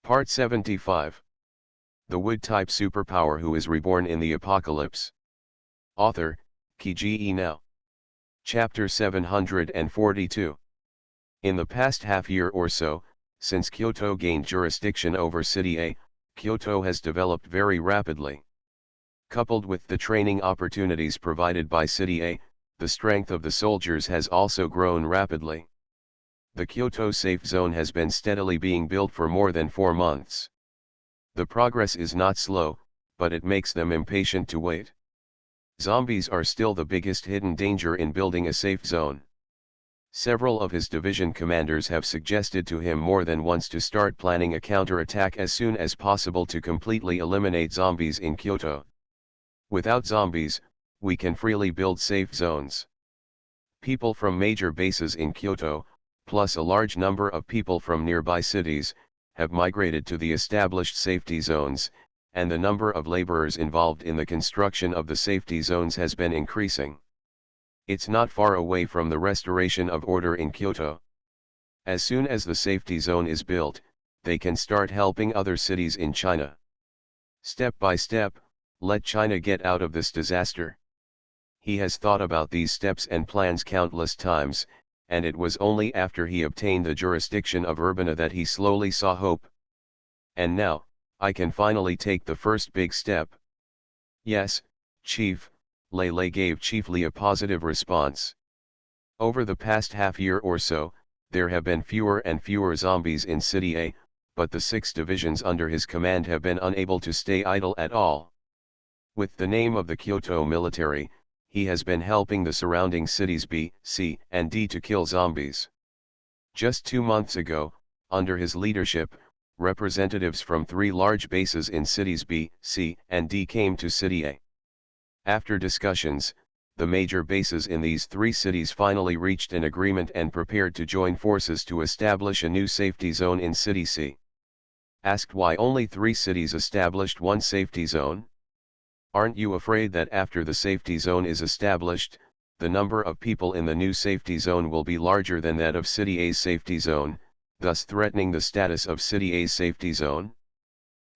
Part 75. The Wood-type superpower who is reborn in the apocalypse. Author, Kiji Now. Chapter 742. In the past half year or so, since Kyoto gained jurisdiction over City A, Kyoto has developed very rapidly. Coupled with the training opportunities provided by City A, the strength of the soldiers has also grown rapidly. The Kyoto safe zone has been steadily being built for more than 4 months. The progress is not slow, but it makes them impatient to wait. Zombies are still the biggest hidden danger in building a safe zone. Several of his division commanders have suggested to him more than once to start planning a counterattack as soon as possible to completely eliminate zombies in Kyoto. Without zombies, we can freely build safe zones. People from major bases in Kyoto, plus a large number of people from nearby cities, have migrated to the established safety zones, and the number of laborers involved in the construction of the safety zones has been increasing. It's not far away from the restoration of order in Kyoto. As soon as the safety zone is built, they can start helping other cities in China. Step by step, let China get out of this disaster. He has thought about these steps and plans countless times, and it was only after he obtained the jurisdiction of Urbana that he slowly saw hope. And now, I can finally take the first big step. Yes, Chief, Lei gave chiefly a positive response. Over the past half year or so, there have been fewer and fewer zombies in City A, but the 6 divisions under his command have been unable to stay idle at all. With the name of the Kyoto military, he has been helping the surrounding cities B, C, and D to kill zombies. Just 2 months ago, under his leadership, representatives from 3 large bases in cities B, C, and D came to City A. After discussions, the major bases in these 3 cities finally reached an agreement and prepared to join forces to establish a new safety zone in City C. Asked why only 3 cities established one safety zone? Aren't you afraid that after the safety zone is established, the number of people in the new safety zone will be larger than that of City A's safety zone, thus threatening the status of City A's safety zone?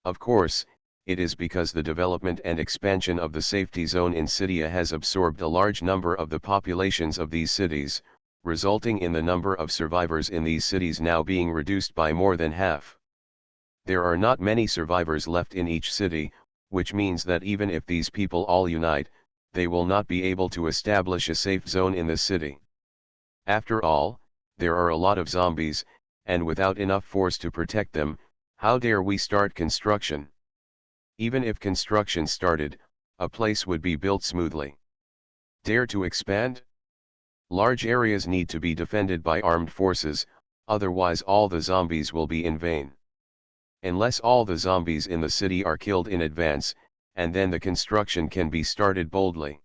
Of course, it is because the development and expansion of the safety zone in City A has absorbed a large number of the populations of these cities, resulting in the number of survivors in these cities now being reduced by more than half. There are not many survivors left in each city, which means that even if these people all unite, they will not be able to establish a safe zone in the city. After all, there are a lot of zombies, and without enough force to protect them, how dare we start construction? Even if construction started, a place would be built smoothly. Dare to expand? Large areas need to be defended by armed forces, otherwise all the zombies will be in vain. Unless all the zombies in the city are killed in advance, and then the construction can be started boldly.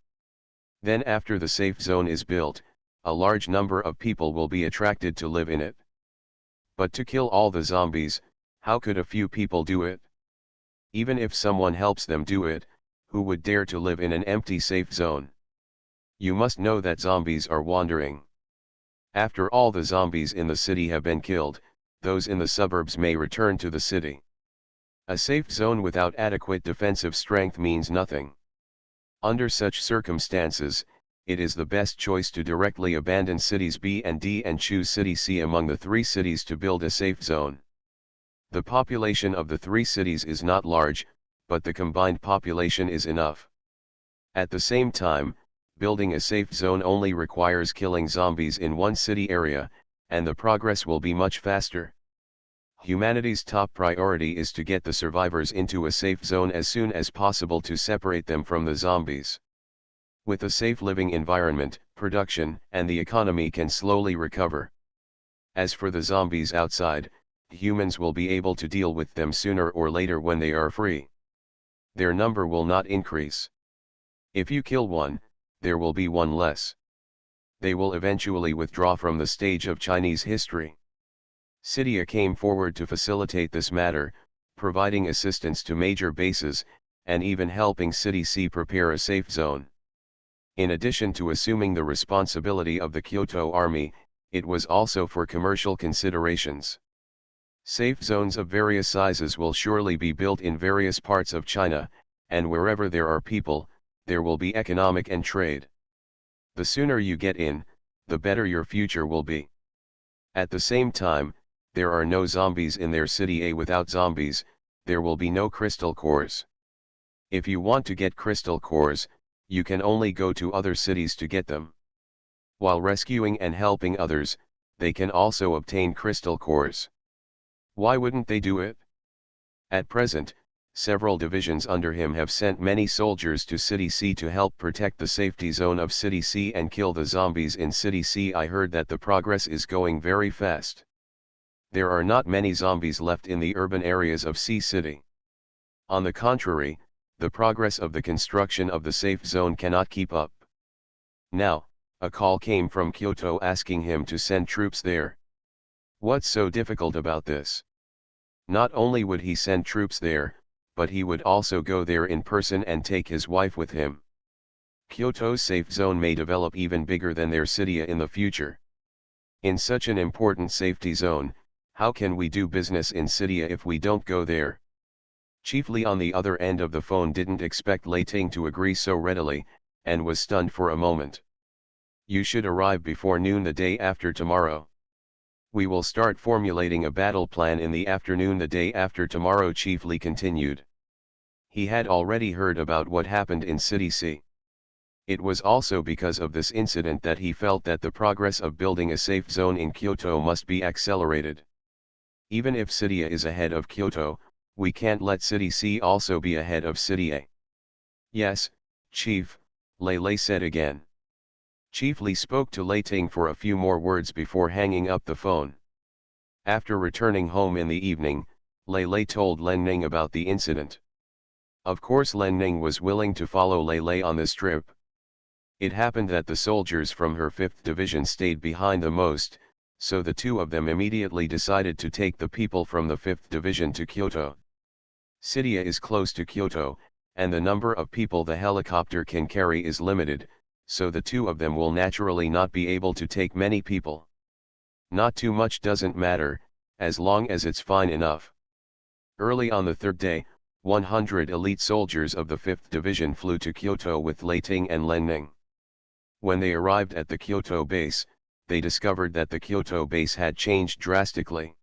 Then after the safe zone is built, a large number of people will be attracted to live in it. But to kill all the zombies, how could a few people do it? Even if someone helps them do it, who would dare to live in an empty safe zone? You must know that zombies are wandering. After all the zombies in the city have been killed, those in the suburbs may return to the city. A safe zone without adequate defensive strength means nothing. Under such circumstances, it is the best choice to directly abandon cities B and D and choose City C among the 3 cities to build a safe zone. The population of the 3 cities is not large, but the combined population is enough. At the same time, building a safe zone only requires killing zombies in one city area, and the progress will be much faster. Humanity's top priority is to get the survivors into a safe zone as soon as possible to separate them from the zombies. With a safe living environment, production and the economy can slowly recover. As for the zombies outside, humans will be able to deal with them sooner or later when they are free. Their number will not increase. If you kill one, there will be one less. They will eventually withdraw from the stage of Chinese history. City A came forward to facilitate this matter, providing assistance to major bases, and even helping City C prepare a safe zone. In addition to assuming the responsibility of the Kyoto army, it was also for commercial considerations. Safe zones of various sizes will surely be built in various parts of China, and wherever there are people, there will be economic and trade. The sooner you get in, the better your future will be. At the same time, there are no zombies in their city. Without zombies, there will be no crystal cores. If you want to get crystal cores, you can only go to other cities to get them. While rescuing and helping others, they can also obtain crystal cores. Why wouldn't they do it? At present, several divisions under him have sent many soldiers to City C to help protect the safety zone of City C and kill the zombies in City C. I heard that the progress is going very fast. There are not many zombies left in the urban areas of C City. On the contrary, the progress of the construction of the safe zone cannot keep up. Now, a call came from Kyoto asking him to send troops there. What's so difficult about this? Not only would he send troops there, but he would also go there in person and take his wife with him. Kyoto's safe zone may develop even bigger than their city in the future. In such an important safety zone, how can we do business in Cydia if we don't go there? Chief Li on the other end of the phone didn't expect Lei Ting to agree so readily, and was stunned for a moment. You should arrive before noon the day after tomorrow. We will start formulating a battle plan in the afternoon the day after tomorrow, Chief Li continued. He had already heard about what happened in City C. It was also because of this incident that he felt that the progress of building a safe zone in Kyoto must be accelerated. Even if City A is ahead of Kyoto, we can't let City C also be ahead of City A. Yes, Chief, Lei said again. Chief Li spoke to Lei Ting for a few more words before hanging up the phone. After returning home in the evening, Lei told Len Ning about the incident. Of course Len Ning was willing to follow Lei on this trip. It happened that the soldiers from her 5th Division stayed behind the most, so the two of them immediately decided to take the people from the 5th Division to Kyoto. Cydia is close to Kyoto, and the number of people the helicopter can carry is limited, so the two of them will naturally not be able to take many people. Not too much doesn't matter, as long as it's fine enough. Early on the third day, 100 elite soldiers of the 5th Division flew to Kyoto with Lei Ting and Len Ning. When they arrived at the Kyoto base, they discovered that the Kyoto base had changed drastically.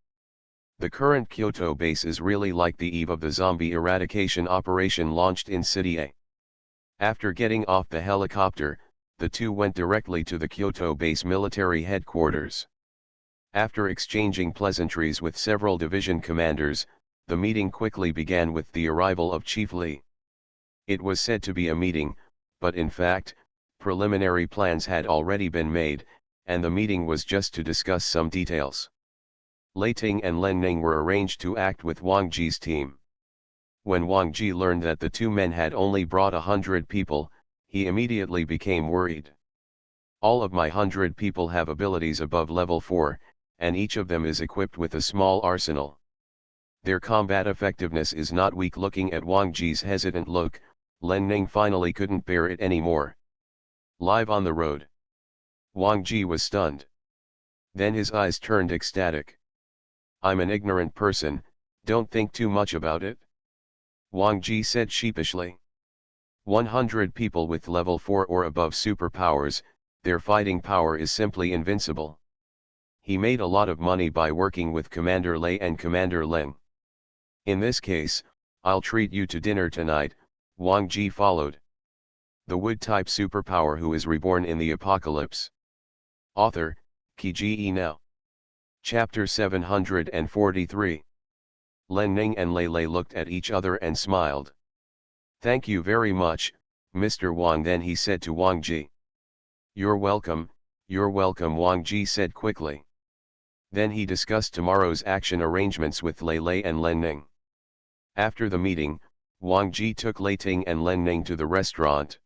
The current Kyoto base is really like the eve of the zombie eradication operation launched in City A. After getting off the helicopter, the two went directly to the Kyoto base military headquarters. After exchanging pleasantries with several division commanders, the meeting quickly began with the arrival of Chief Li. It was said to be a meeting, but in fact, preliminary plans had already been made, and the meeting was just to discuss some details. Lei Ting and Len Ning were arranged to act with Wang Ji's team. When Wang Ji learned that the two men had only brought 100 people, he immediately became worried. All of my 100 people have abilities above level 4, and each of them is equipped with a small arsenal. Their combat effectiveness is not weak. Looking at Wang Ji's hesitant look, Len Ning finally couldn't bear it anymore. Live on the road. Wang Ji was stunned. Then his eyes turned ecstatic. I'm an ignorant person, don't think too much about it. Wang Ji said sheepishly. 100 people with level 4 or above superpowers, their fighting power is simply invincible. He made a lot of money by working with Commander Lei and Commander Leng. In this case, I'll treat you to dinner tonight, Wang Ji followed. The wood-type superpower who is reborn in the apocalypse. Author, Qi Now. Chapter 743. Len Ning and Lei looked at each other and smiled. Thank you very much, Mr. Wang. Then he said to Wang Ji. You're welcome, Wang Ji said quickly. Then he discussed tomorrow's action arrangements with Lei and Len Ning. After the meeting, Wang Ji took Lei Ting and Len Ning to the restaurant.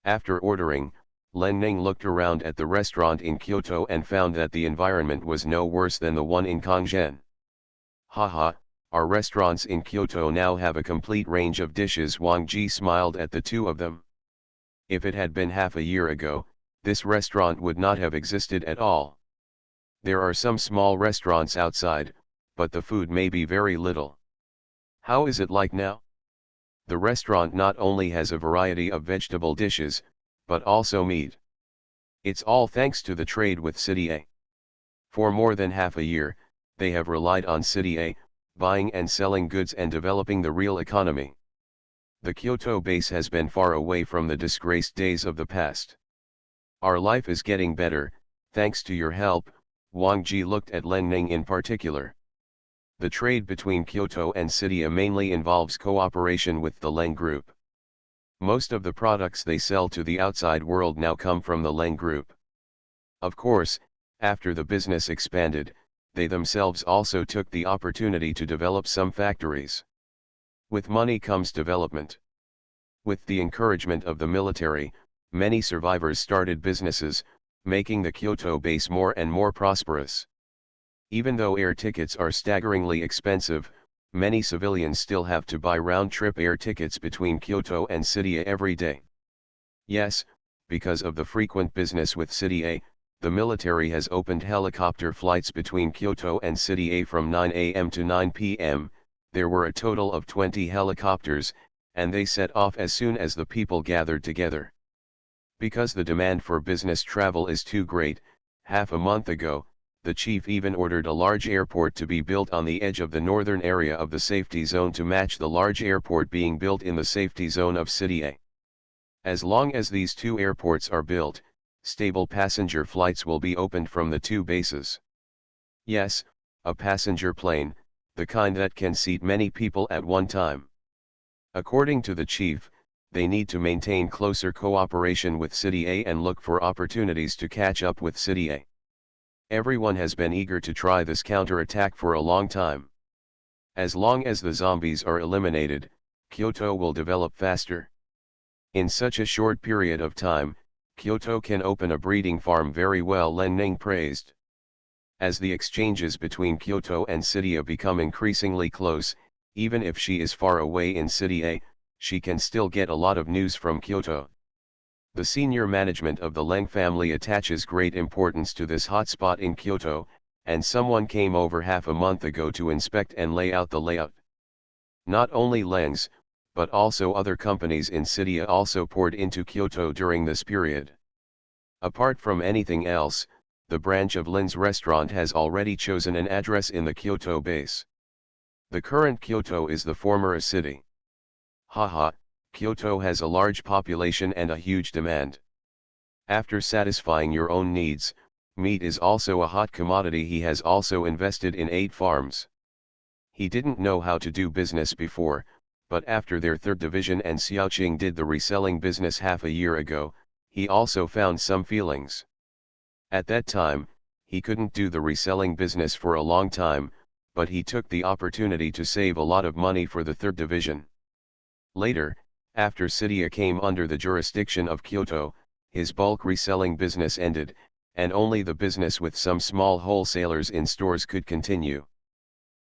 After ordering, Len Ning looked around at the restaurant in Kyoto and found that the environment was no worse than the one in Kangzhen. Haha, our restaurants in Kyoto now have a complete range of dishes. Wang Ji smiled at the two of them. If it had been half a year ago, this restaurant would not have existed at all. There are some small restaurants outside, but the food may be very little. How is it like now? The restaurant not only has a variety of vegetable dishes, but also meat. It's all thanks to the trade with City A. For more than half a year, they have relied on City A, buying and selling goods and developing the real economy. The Kyoto base has been far away from the disgraced days of the past. Our life is getting better, thanks to your help. Wang Ji looked at Len Ning in particular. The trade between Kyoto and City A mainly involves cooperation with the Leng Group. Most of the products they sell to the outside world now come from the Leng Group. Of course, after the business expanded, they themselves also took the opportunity to develop some factories. With money comes development. With the encouragement of the military, many survivors started businesses, making the Kyoto base more and more prosperous. Even though air tickets are staggeringly expensive, many civilians still have to buy round-trip air tickets between Kyoto and City A every day. Yes, because of the frequent business with City A, the military has opened helicopter flights between Kyoto and City A from 9 a.m. to 9 p.m. There were a total of 20 helicopters, and they set off as soon as the people gathered together. Because the demand for business travel is too great, half a month ago, the chief even ordered a large airport to be built on the edge of the northern area of the safety zone to match the large airport being built in the safety zone of City A. As long as these two airports are built, stable passenger flights will be opened from the two bases. Yes, a passenger plane, the kind that can seat many people at one time. According to the chief, they need to maintain closer cooperation with City A and look for opportunities to catch up with City A. Everyone has been eager to try this counterattack for a long time. As long as the zombies are eliminated, Kyoto will develop faster. In such a short period of time, Kyoto can open a breeding farm very well, Len Ning praised. As the exchanges between Kyoto and City A become increasingly close, even if she is far away in City A, she can still get a lot of news from Kyoto. The senior management of the Leng family attaches great importance to this hotspot in Kyoto, and someone came over half a month ago to inspect and lay out the layout. Not only Lengs, but also other companies in City A also poured into Kyoto during this period. Apart from anything else, the branch of Lin's restaurant has already chosen an address in the Kyoto base. The current Kyoto is the former A city. Haha, Kyoto has a large population and a huge demand. After satisfying your own needs, meat is also a hot commodity. He has also invested in 8 farms. He didn't know how to do business before, but after their third division and Xiaoqing did the reselling business half a year ago, he also found some feelings. At that time, he couldn't do the reselling business for a long time, but he took the opportunity to save a lot of money for the third division. Later, after City A came under the jurisdiction of Kyoto, his bulk reselling business ended, and only the business with some small wholesalers in stores could continue.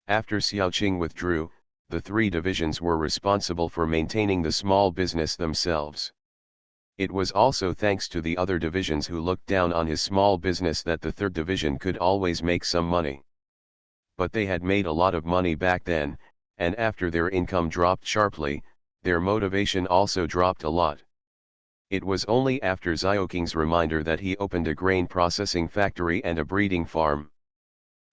After Xiaoqing withdrew, the 3 divisions were responsible for maintaining the small business themselves. It was also thanks to the other divisions who looked down on his small business that the third division could always make some money. But they had made a lot of money back then, and after their income dropped sharply, their motivation also dropped a lot. It was only after Xiaoqing's reminder that he opened a grain processing factory and a breeding farm.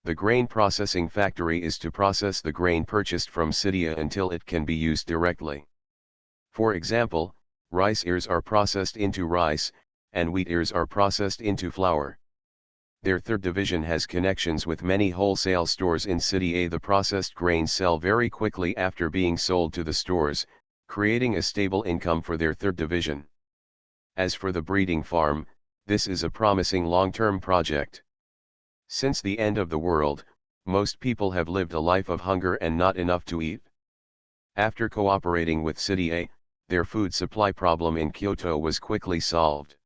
The grain processing factory is to process the grain purchased from City A until it can be used directly. For example, rice ears are processed into rice, and wheat ears are processed into flour. Their third division has connections with many wholesale stores in City A. The processed grains sell very quickly after being sold to the stores, creating a stable income for their third division. As for the breeding farm, this is a promising long-term project. Since the end of the world, most people have lived a life of hunger and not enough to eat. After cooperating with City A, their food supply problem in Kyoto was quickly solved.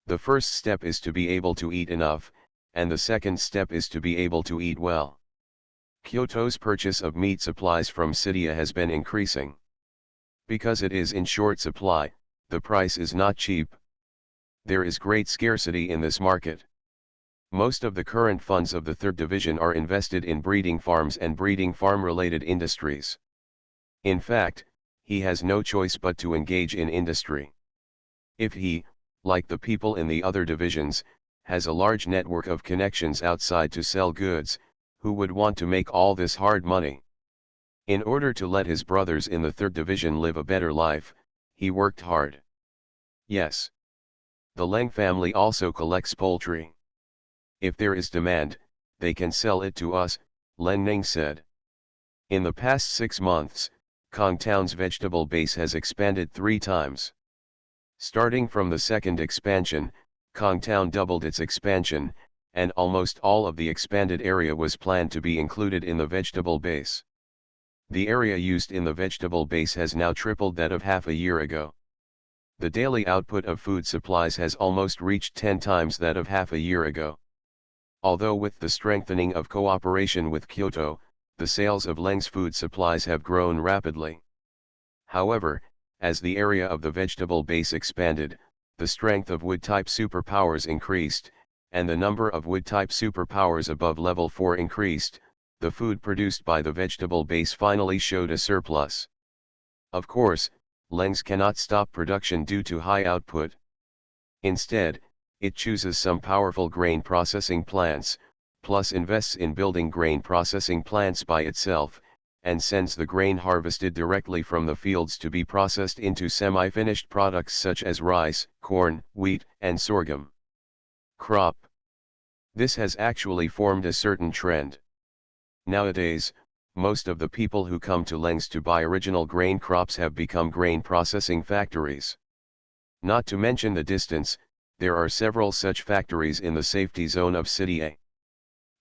The first step is to be able to eat enough, and the second step is to be able to eat well. Kyoto's purchase of meat supplies from City A has been increasing. Because it is in short supply, the price is not cheap. There is great scarcity in this market. Most of the current funds of the third division are invested in breeding farms and breeding farm-related industries. In fact, he has no choice but to engage in industry. If he, like the people in the other divisions, has a large network of connections outside to sell goods, who would want to make all this hard money? In order to let his brothers in the third division live a better life, he worked hard. Yes. The Leng family also collects poultry. If there is demand, they can sell it to us, Len Ning said. In the past 6 months, Kongtown's vegetable base has expanded 3 times. Starting from the second expansion, Kongtown doubled its expansion, and almost all of the expanded area was planned to be included in the vegetable base. The area used in the vegetable base has now tripled that of half a year ago. The daily output of food supplies has almost reached 10 times that of half a year ago. Although with the strengthening of cooperation with Kyoto, the sales of Leng's food supplies have grown rapidly. However, as the area of the vegetable base expanded, the strength of wood-type superpowers increased, and the number of wood-type superpowers above level 4 increased. The food produced by the vegetable base finally showed a surplus. Of course, Leng's cannot stop production due to high output. Instead, it chooses some powerful grain processing plants, plus invests in building grain processing plants by itself, and sends the grain harvested directly from the fields to be processed into semi-finished products such as rice, corn, wheat, and sorghum. Crop. This has actually formed a certain trend. Nowadays, most of the people who come to Leng's to buy original grain crops have become grain processing factories. Not to mention the distance, there are several such factories in the safety zone of City A.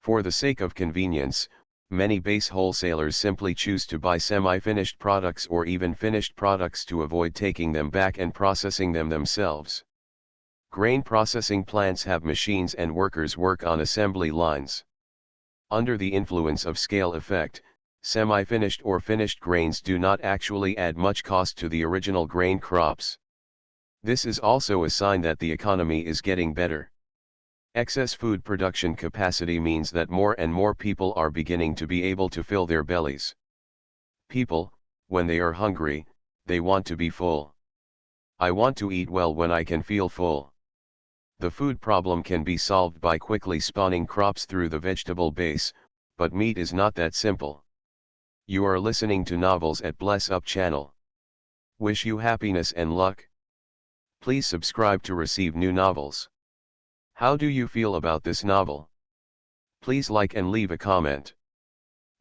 For the sake of convenience, many base wholesalers simply choose to buy semi-finished products or even finished products to avoid taking them back and processing them themselves. Grain processing plants have machines and workers work on assembly lines. Under the influence of scale effect, semi-finished or finished grains do not actually add much cost to the original grain crops. This is also a sign that the economy is getting better. Excess food production capacity means that more and more people are beginning to be able to fill their bellies. People, when they are hungry, they want to be full. I want to eat well when I can feel full. The food problem can be solved by quickly spawning crops through the vegetable base, but meat is not that simple. You are listening to Novels at Bless Up channel. Wish you happiness and luck. Please subscribe to receive new novels. How do you feel about this novel? Please like and leave a comment.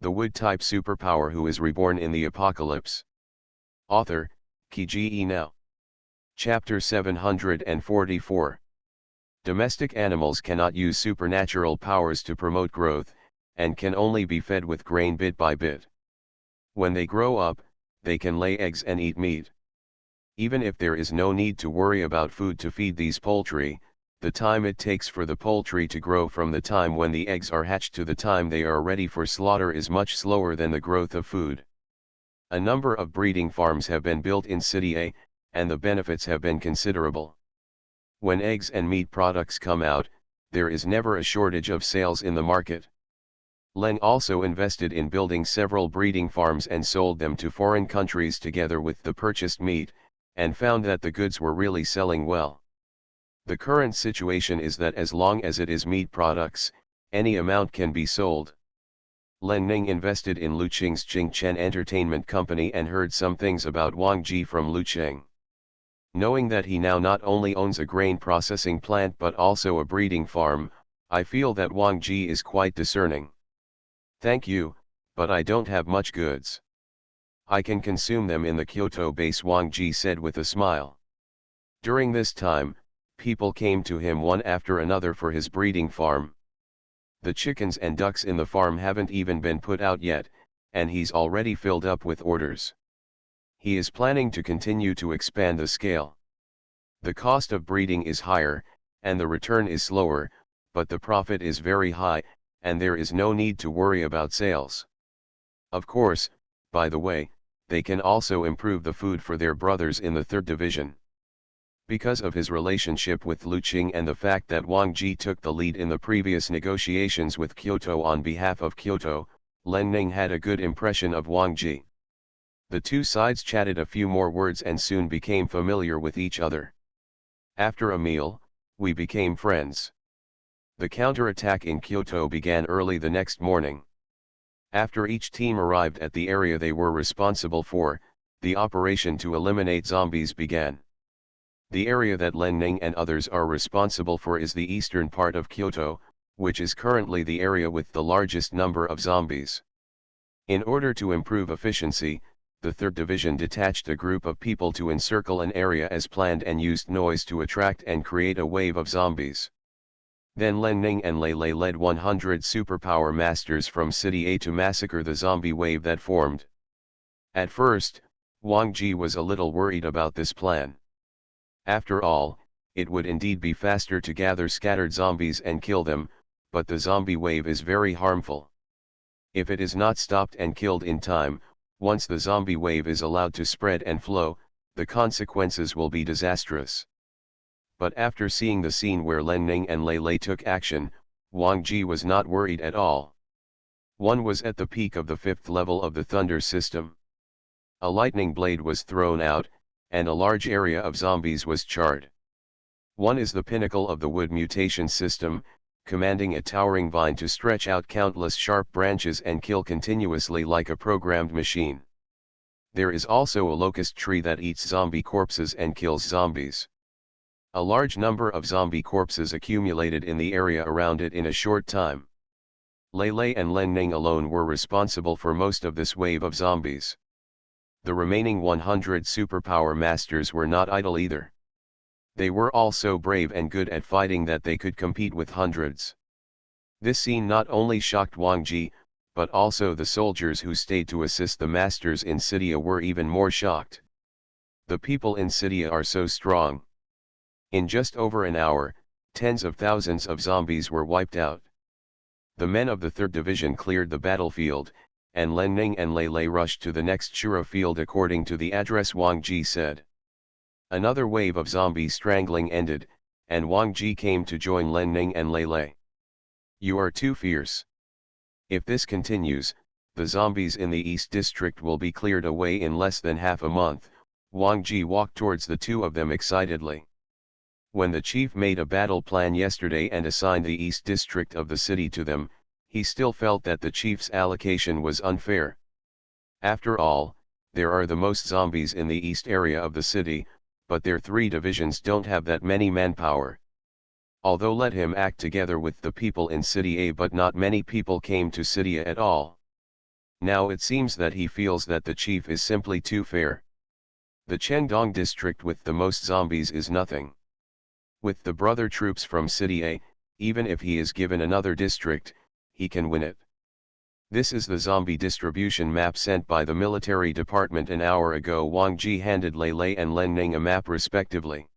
The Wood-type superpower who is reborn in the apocalypse. Author, Kiji Now. Chapter 744. Domestic animals cannot use supernatural powers to promote growth, and can only be fed with grain bit by bit. When they grow up, they can lay eggs and eat meat. Even if there is no need to worry about food to feed these poultry, the time it takes for the poultry to grow from the time when the eggs are hatched to the time they are ready for slaughter is much slower than the growth of food. A number of breeding farms have been built in City A, and the benefits have been considerable. When eggs and meat products come out, there is never a shortage of sales in the market. Leng also invested in building several breeding farms and sold them to foreign countries together with the purchased meat, and found that the goods were really selling well. The current situation is that as long as it is meat products, any amount can be sold. Len Ning invested in Luqing's Qingchen Entertainment Company and heard some things about Wang Ji from Luqing. Knowing that he now not only owns a grain processing plant but also a breeding farm, I feel that Wang Ji is quite discerning. Thank you, but I don't have much goods. I can consume them in the Kyoto base, Wang Ji said with a smile. During this time, people came to him one after another for his breeding farm. The chickens and ducks in the farm haven't even been put out yet, and he's already filled up with orders. He is planning to continue to expand the scale. The cost of breeding is higher, and the return is slower, but the profit is very high, and there is no need to worry about sales. Of course, by the way, they can also improve the food for their brothers in the third division. Because of his relationship with Lu Qing and the fact that Wang Ji took the lead in the previous negotiations with Kyoto on behalf of Kyoto, Lin Ning had a good impression of Wang Ji. The two sides chatted a few more words and soon became familiar with each other. After a meal, we became friends. The counterattack in Kyoto began early the next morning. After each team arrived at the area they were responsible for, the operation to eliminate zombies began. The area that Lin Ning and others are responsible for is the eastern part of Kyoto, which is currently the area with the largest number of zombies. In order to improve efficiency, the 3rd Division detached a group of people to encircle an area as planned and used noise to attract and create a wave of zombies. Then Lin Ning and Lei Lei led 100 superpower masters from City A to massacre the zombie wave that formed. At first, Wang Ji was a little worried about this plan. After all, it would indeed be faster to gather scattered zombies and kill them, but the zombie wave is very harmful. If it is not stopped and killed in time, once the zombie wave is allowed to spread and flow, the consequences will be disastrous. But after seeing the scene where Lin Ning and Lei Lei took action, Wang Ji was not worried at all. One was at the peak of the 5th level of the Thunder system. A lightning blade was thrown out, and a large area of zombies was charred. One is the pinnacle of the wood mutation system, commanding a towering vine to stretch out countless sharp branches and kill continuously like a programmed machine. There is also a locust tree that eats zombie corpses and kills zombies. A large number of zombie corpses accumulated in the area around it in a short time. Lei Lei and Lin Ning alone were responsible for most of this wave of zombies. The remaining 100 superpower masters were not idle either. They were all so brave and good at fighting that they could compete with hundreds. This scene not only shocked Wang Ji, but also the soldiers who stayed to assist the masters in Cydia were even more shocked. The people in Cydia are so strong. In just over an hour, tens of thousands of zombies were wiped out. The men of the 3rd Division cleared the battlefield, and Lin Ning and Lei Lei rushed to the next Shura field according to the address Wang Ji said. Another wave of zombie strangling ended, and Wang Ji came to join Lin Ning and Lei Lei. You are too fierce. If this continues, the zombies in the East District will be cleared away in less than half a month. Wang Ji walked towards the two of them excitedly. When the chief made a battle plan yesterday and assigned the East District of the city to them, he still felt that the chief's allocation was unfair. After all, there are the most zombies in the east area of the city, but their 3 divisions don't have that many manpower. Although let him act together with the people in City A, but not many people came to City A at all. Now it seems that he feels that the chief is simply too fair. The Chengdong district with the most zombies is nothing. With the brother troops from City A, even if he is given another district, he can win it. This is the zombie distribution map sent by the military department an hour ago. Wang Ji handed Lei Lei and Lin Ning a map respectively.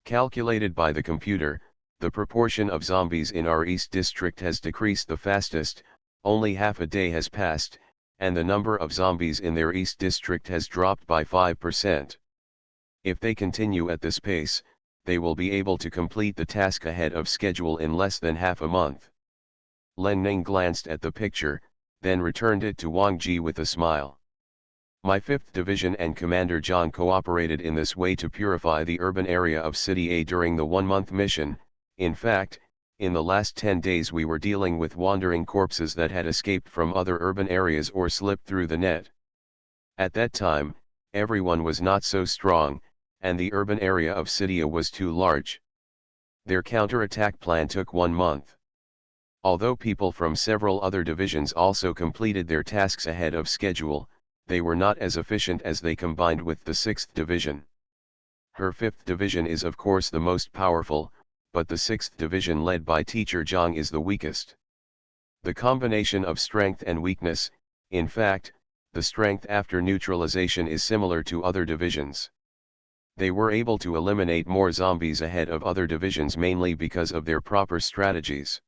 Calculated by the computer, the proportion of zombies in our East District has decreased the fastest. Only half a day has passed, and the number of zombies in their East District has dropped by 5%. If they continue at this pace, they will be able to complete the task ahead of schedule in less than half a month. Lin Ning glanced at the picture, then returned it to Wang Ji with a smile. My 5th Division and Commander Zhang cooperated in this way to purify the urban area of City A during the 1-month mission. In fact, in the last 10 days we were dealing with wandering corpses that had escaped from other urban areas or slipped through the net. At that time, everyone was not so strong, and the urban area of City A was too large. Their counterattack plan took 1 month. Although people from several other divisions also completed their tasks ahead of schedule, they were not as efficient as they combined with the 6th Division. Her 5th Division is of course the most powerful, but the 6th Division led by Teacher Zhang is the weakest. The combination of strength and weakness, in fact, the strength after neutralization is similar to other divisions. They were able to eliminate more zombies ahead of other divisions mainly because of their proper strategies.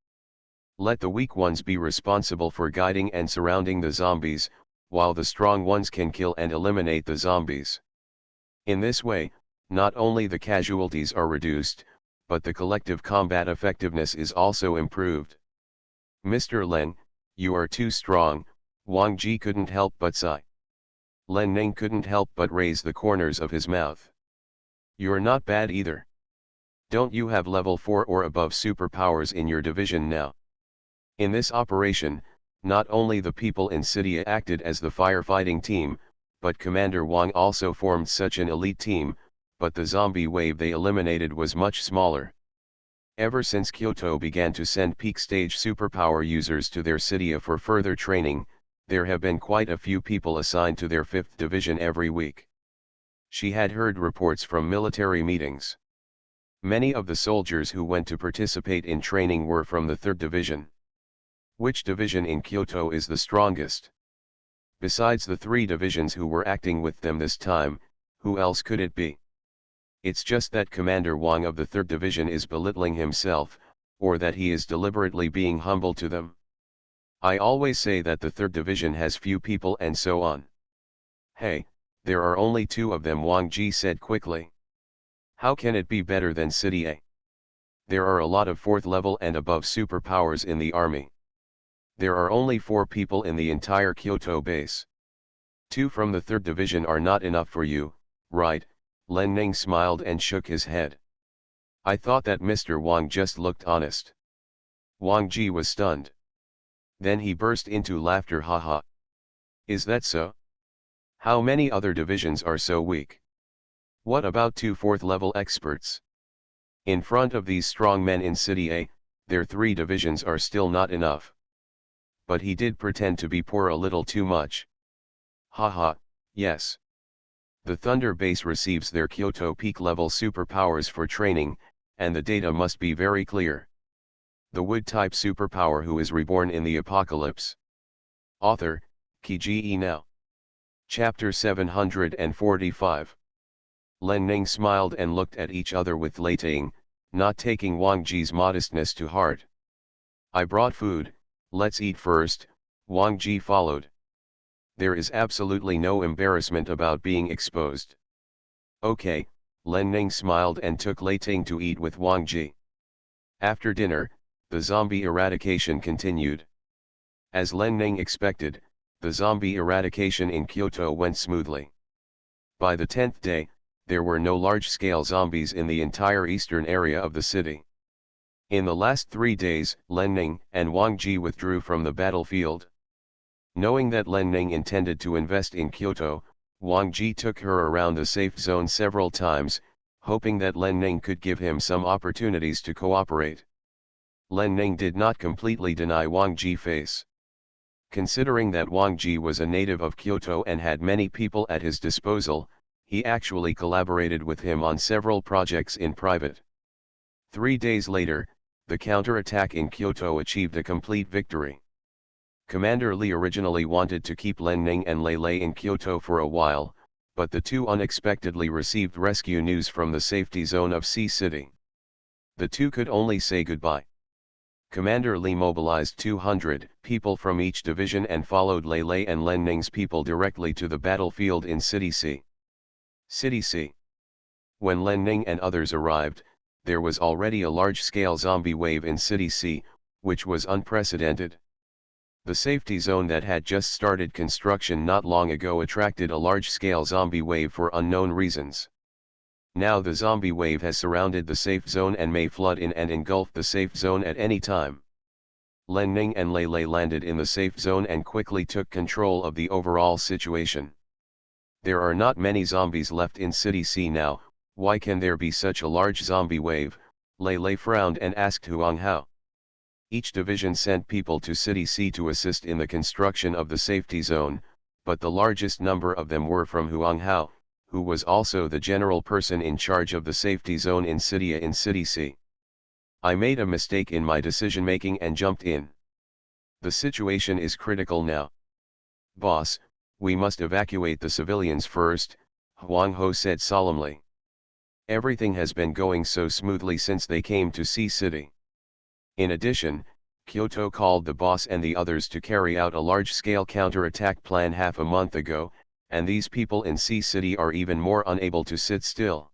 Let the weak ones be responsible for guiding and surrounding the zombies, while the strong ones can kill and eliminate the zombies. In this way, Not only the casualties are reduced, but the collective combat effectiveness is also improved. Mr. Len, you are too strong, Wang Ji couldn't help but sigh. Len Ning couldn't help but raise the corners of his mouth. You're not bad either. Don't you have level 4 or above superpowers in your division now? In this operation, not only the people in City acted as the firefighting team, but Commander Wang also formed such an elite team, but the zombie wave they eliminated was much smaller. Ever since Kyoto began to send peak stage superpower users to their city for further training, there have been quite a few people assigned to their 5th division every week. She had heard reports from military meetings. Many of the soldiers who went to participate in training were from the 3rd division. Which division in Kyoto is the strongest? Besides the 3 divisions who were acting with them this time, who else could it be? It's just that Commander Wang of the 3rd division is belittling himself, or that he is deliberately being humble to them. I always say that the 3rd division has few people and so on. Hey, there are only 2 of them, Wang Ji said quickly. How can it be better than City A? There are a lot of 4th level and above superpowers in the army. There are only 4 people in the entire Kyoto base. 2 from the 3rd division are not enough for you, right? Len Ning smiled and shook his head. I thought that Mr. Wang just looked honest. Wang Ji was stunned. Then he burst into laughter. Haha. Is that so? How many other divisions are so weak? What about 2 4th level experts? In front of these strong men in City A, their 3 divisions are still not enough. But he did pretend to be poor a little too much. Haha, yes. The Thunder Base receives their Kyoto peak level superpowers for training, and the data must be very clear. The Wood type superpower who is reborn in the apocalypse. Author, Kiji Now. Chapter 745. Len Ning smiled and looked at each other with Lei Ting, not taking Wang Ji's modestness to heart. I brought food, let's eat first, Wang Ji followed. There is absolutely no embarrassment about being exposed. Okay, Len Ning smiled and took Lei Ting to eat with Wang Ji. After dinner, the zombie eradication continued. As Len Ning expected, the zombie eradication in Kyoto went smoothly. By the 10th day, there were no large-scale zombies in the entire eastern area of the city. In the last 3 days, Len Ning and Wang Ji withdrew from the battlefield. Knowing that Len Ning intended to invest in Kyoto, Wang Ji took her around the safe zone several times, hoping that Len Ning could give him some opportunities to cooperate. Len Ning did not completely deny Wang Ji's face. Considering that Wang Ji was a native of Kyoto and had many people at his disposal, he actually collaborated with him on several projects in private. 3 days later, the counterattack in Kyoto achieved a complete victory. Commander Li originally wanted to keep Len Ning and Lei Lei in Kyoto for a while, but the 2 unexpectedly received rescue news from the safety zone of Sea City. The 2 could only say goodbye. Commander Li mobilized 200 people from each division and followed Lei Lei and Len Ning's people directly to the battlefield in City C. City C. When Len Ning and others arrived, there was already a large-scale zombie wave in City C, which was unprecedented. The safety zone that had just started construction not long ago attracted a large-scale zombie wave for unknown reasons. Now the zombie wave has surrounded the safe zone and may flood in and engulf the safe zone at any time. Len Ning and Lei Lei landed in the safe zone and quickly took control of the overall situation. There are not many zombies left in City C now, why can there be such a large zombie wave? Lei Lei frowned and asked Huang Hao. Each division sent people to City C to assist in the construction of the safety zone, but the largest number of them were from Huang Hao, who was also the general person in charge of the safety zone in City A in City C. I made a mistake in my decision-making and jumped in. The situation is critical now. Boss, we must evacuate the civilians first, Huang Ho said solemnly. Everything has been going so smoothly since they came to Sea City. In addition, Kyoto called the boss and the others to carry out a large-scale counterattack plan half a month ago, and these people in Sea City are even more unable to sit still.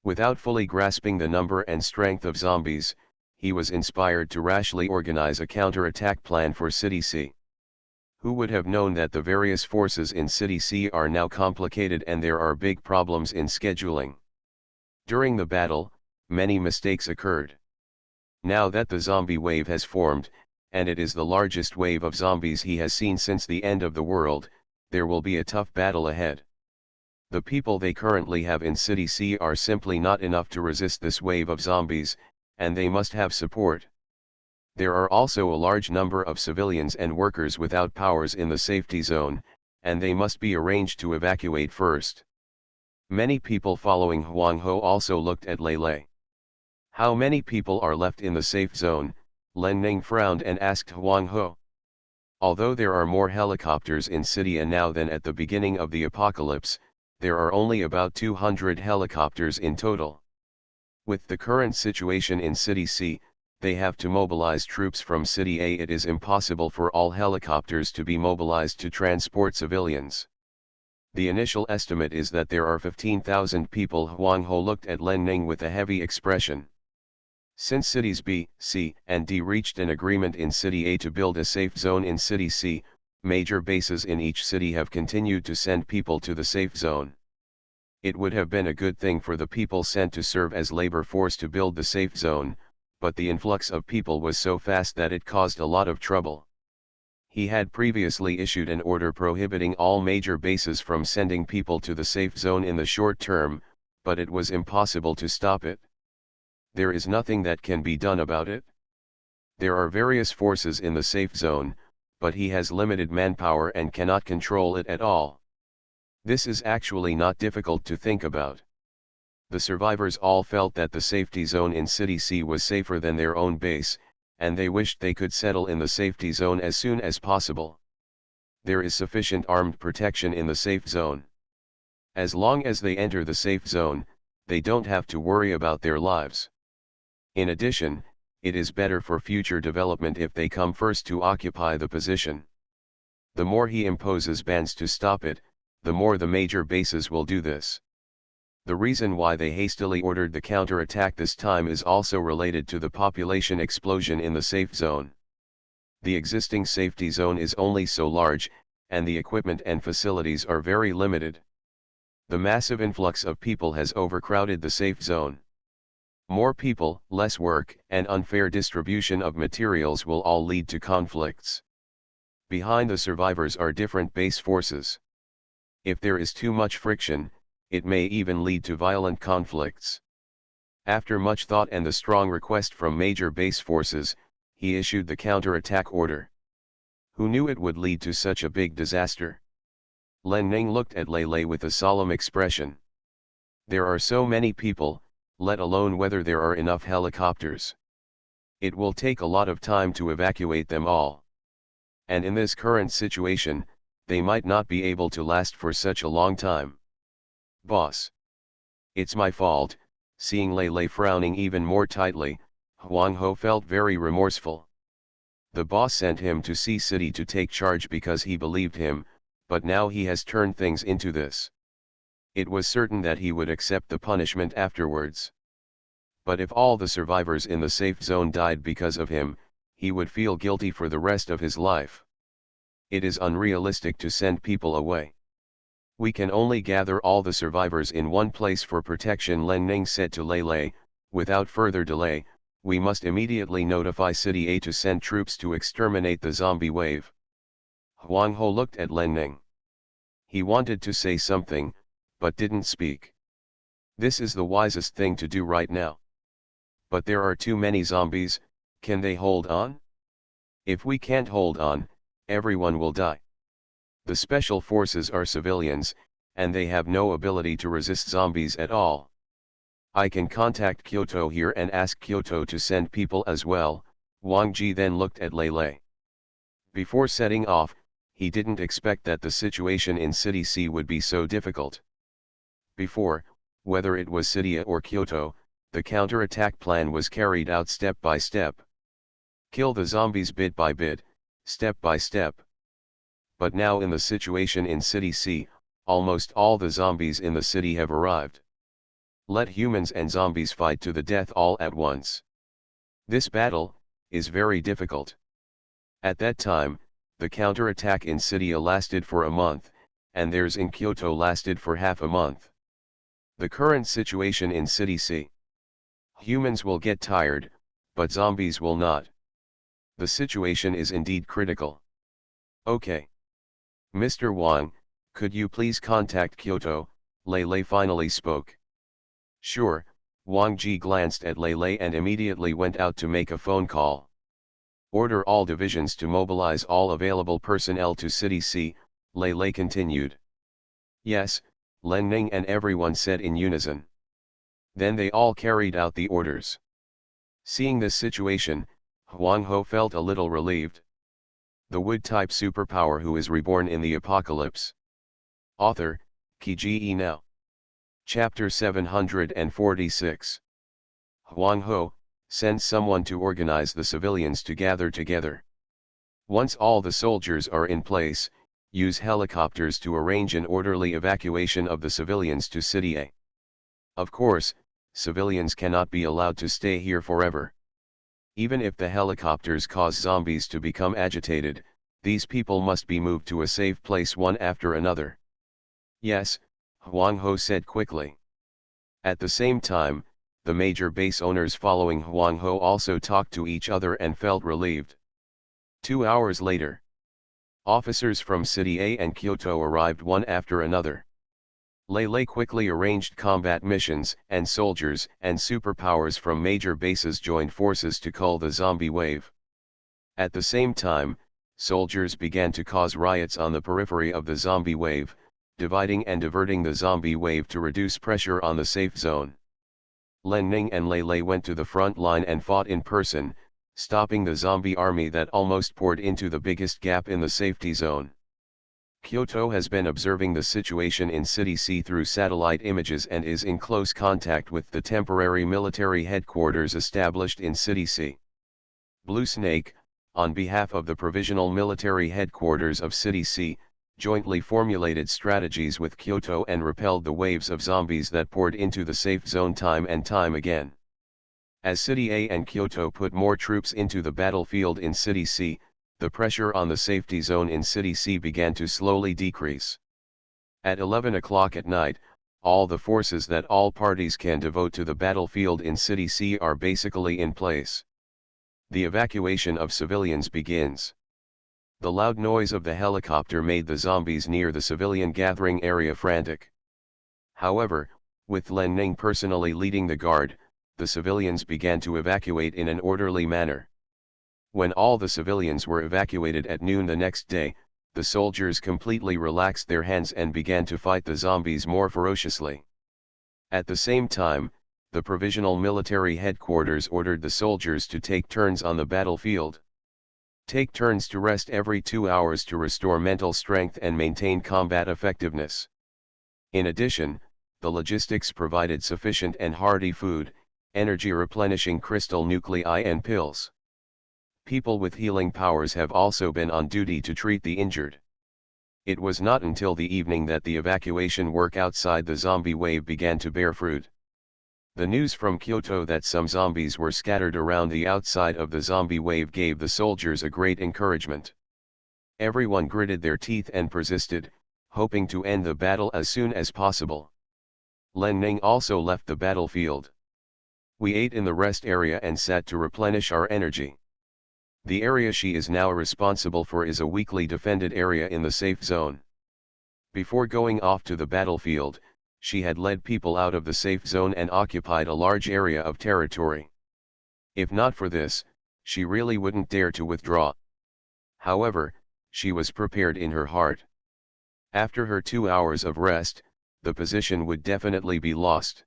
Without fully grasping the number and strength of zombies, he was inspired to rashly organize a counterattack plan for City C. Who would have known that the various forces in City C are now complicated and there are big problems in scheduling. During the battle, many mistakes occurred. Now that the zombie wave has formed, and it is the largest wave of zombies he has seen since the end of the world, there will be a tough battle ahead. The people they currently have in City C are simply not enough to resist this wave of zombies, and they must have support. There are also a large number of civilians and workers without powers in the safety zone, and they must be arranged to evacuate first. Many people following Huang Ho also looked at Lei. How many people are left in the safe zone? Len Ning frowned and asked Huang Ho. Although there are more helicopters in City A now than at the beginning of the apocalypse, there are only about 200 helicopters in total. With the current situation in City C, they have to mobilize troops from City A. It is impossible for all helicopters to be mobilized to transport civilians. The initial estimate is that there are 15,000 people. Huang Ho looked at Len Ning with a heavy expression. Since cities B, C, and D reached an agreement in City A to build a safe zone in City C, major bases in each city have continued to send people to the safe zone. It would have been a good thing for the people sent to serve as labor force to build the safe zone, but the influx of people was so fast that it caused a lot of trouble. He had previously issued an order prohibiting all major bases from sending people to the safe zone in the short term, but it was impossible to stop it. There is nothing that can be done about it. There are various forces in the safe zone, but he has limited manpower and cannot control it at all. This is actually not difficult to think about. The survivors all felt that the safety zone in City C was safer than their own base, and they wished they could settle in the safety zone as soon as possible. There is sufficient armed protection in the safe zone. As long as they enter the safe zone, they don't have to worry about their lives. In addition, it is better for future development if they come first to occupy the position. The more he imposes bans to stop it, the more the major bases will do this. The reason why they hastily ordered the counterattack this time is also related to the population explosion in the safe zone. The existing safety zone is only so large, and the equipment and facilities are very limited. The massive influx of people has overcrowded the safe zone. More people, less work, and unfair distribution of materials will all lead to conflicts. Behind the survivors are different base forces. If there is too much friction, it may even lead to violent conflicts. After much thought and the strong request from major base forces, he issued the counterattack order. Who knew it would lead to such a big disaster? Len Ning looked at Lei with a solemn expression. There are so many people, let alone whether there are enough helicopters. It will take a lot of time to evacuate them all. And in this current situation, they might not be able to last for such a long time. Boss. It's my fault. Seeing Lei frowning even more tightly, Huang Ho felt very remorseful. The boss sent him to Sea City to take charge because he believed him, but now he has turned things into this. It was certain that he would accept the punishment afterwards. But if all the survivors in the safe zone died because of him, he would feel guilty for the rest of his life. It is unrealistic to send people away. We can only gather all the survivors in one place for protection, Len Ning said to Lei. Without further delay, we must immediately notify City A to send troops to exterminate the zombie wave. Huang Ho looked at Len Ning. He wanted to say something, but didn't speak. This is the wisest thing to do right now. But there are too many zombies. Can they hold on? If we can't hold on, everyone will die. The special forces are civilians, and they have no ability to resist zombies at all. I can contact Kyoto here and ask Kyoto to send people as well. Wang Ji then looked at Lei. Before setting off, he didn't expect that the situation in City C would be so difficult. Before, whether it was City A or Kyoto, the counterattack plan was carried out step by step. Kill the zombies bit by bit, step by step. But now in the situation in City C, almost all the zombies in the city have arrived. Let humans and zombies fight to the death all at once. This battle is very difficult. At that time, the counterattack in City A lasted for a month, and theirs in Kyoto lasted for half a month. The current situation in City C. Humans will get tired, but zombies will not. The situation is indeed critical. Okay. Mr. Wang, could you please contact Kyoto? Lei finally spoke. Sure. Wang Ji glanced at Lei and immediately went out to make a phone call. Order all divisions to mobilize all available personnel to City C, Lei continued. Yes, Len Ning and everyone said in unison. Then they all carried out the orders. Seeing this situation, Huang Ho felt a little relieved. The wood-type superpower who is reborn in the apocalypse. Author, Kiji Now. Chapter 746. Huang Ho, send someone to organize the civilians to gather together. Once all the soldiers are in place, use helicopters to arrange an orderly evacuation of the civilians to City A. Of course, civilians cannot be allowed to stay here forever. Even if the helicopters cause zombies to become agitated, these people must be moved to a safe place one after another. Yes, Huang Ho said quickly. At the same time, the major base owners following Huang Ho also talked to each other and felt relieved. 2 hours later, officers from City A and Kyoto arrived one after another. Lei quickly arranged combat missions, and soldiers and superpowers from major bases joined forces to cull the zombie wave. At the same time, soldiers began to cause riots on the periphery of the zombie wave, dividing and diverting the zombie wave to reduce pressure on the safe zone. Len Ning and Lei went to the front line and fought in person, stopping the zombie army that almost poured into the biggest gap in the safety zone. Kyoto has been observing the situation in City C through satellite images and is in close contact with the temporary military headquarters established in City C. Blue Snake, on behalf of the provisional military headquarters of City C, jointly formulated strategies with Kyoto and repelled the waves of zombies that poured into the safe zone time and time again. As City A and Kyoto put more troops into the battlefield in City C, the pressure on the safety zone in City C began to slowly decrease. At 11 o'clock at night, all the forces that all parties can devote to the battlefield in City C are basically in place. The evacuation of civilians begins. The loud noise of the helicopter made the zombies near the civilian gathering area frantic. However, with Len Ning personally leading the guard, the civilians began to evacuate in an orderly manner. When all the civilians were evacuated at noon the next day, the soldiers completely relaxed their hands and began to fight the zombies more ferociously. At the same time, the provisional military headquarters ordered the soldiers to take turns on the battlefield. Take turns to rest every 2 hours to restore mental strength and maintain combat effectiveness. In addition, the logistics provided sufficient and hearty food, energy replenishing crystal nuclei and pills. People with healing powers have also been on duty to treat the injured. It was not until the evening that the evacuation work outside the zombie wave began to bear fruit. The news from Kyoto that some zombies were scattered around the outside of the zombie wave gave the soldiers a great encouragement. Everyone gritted their teeth and persisted, hoping to end the battle as soon as possible. Len Ning also left the battlefield. We ate in the rest area and sat to replenish our energy. The area she is now responsible for is a weakly defended area in the safe zone. Before going off to the battlefield, she had led people out of the safe zone and occupied a large area of territory. If not for this, she really wouldn't dare to withdraw. However, she was prepared in her heart. After her 2 hours of rest, the position would definitely be lost.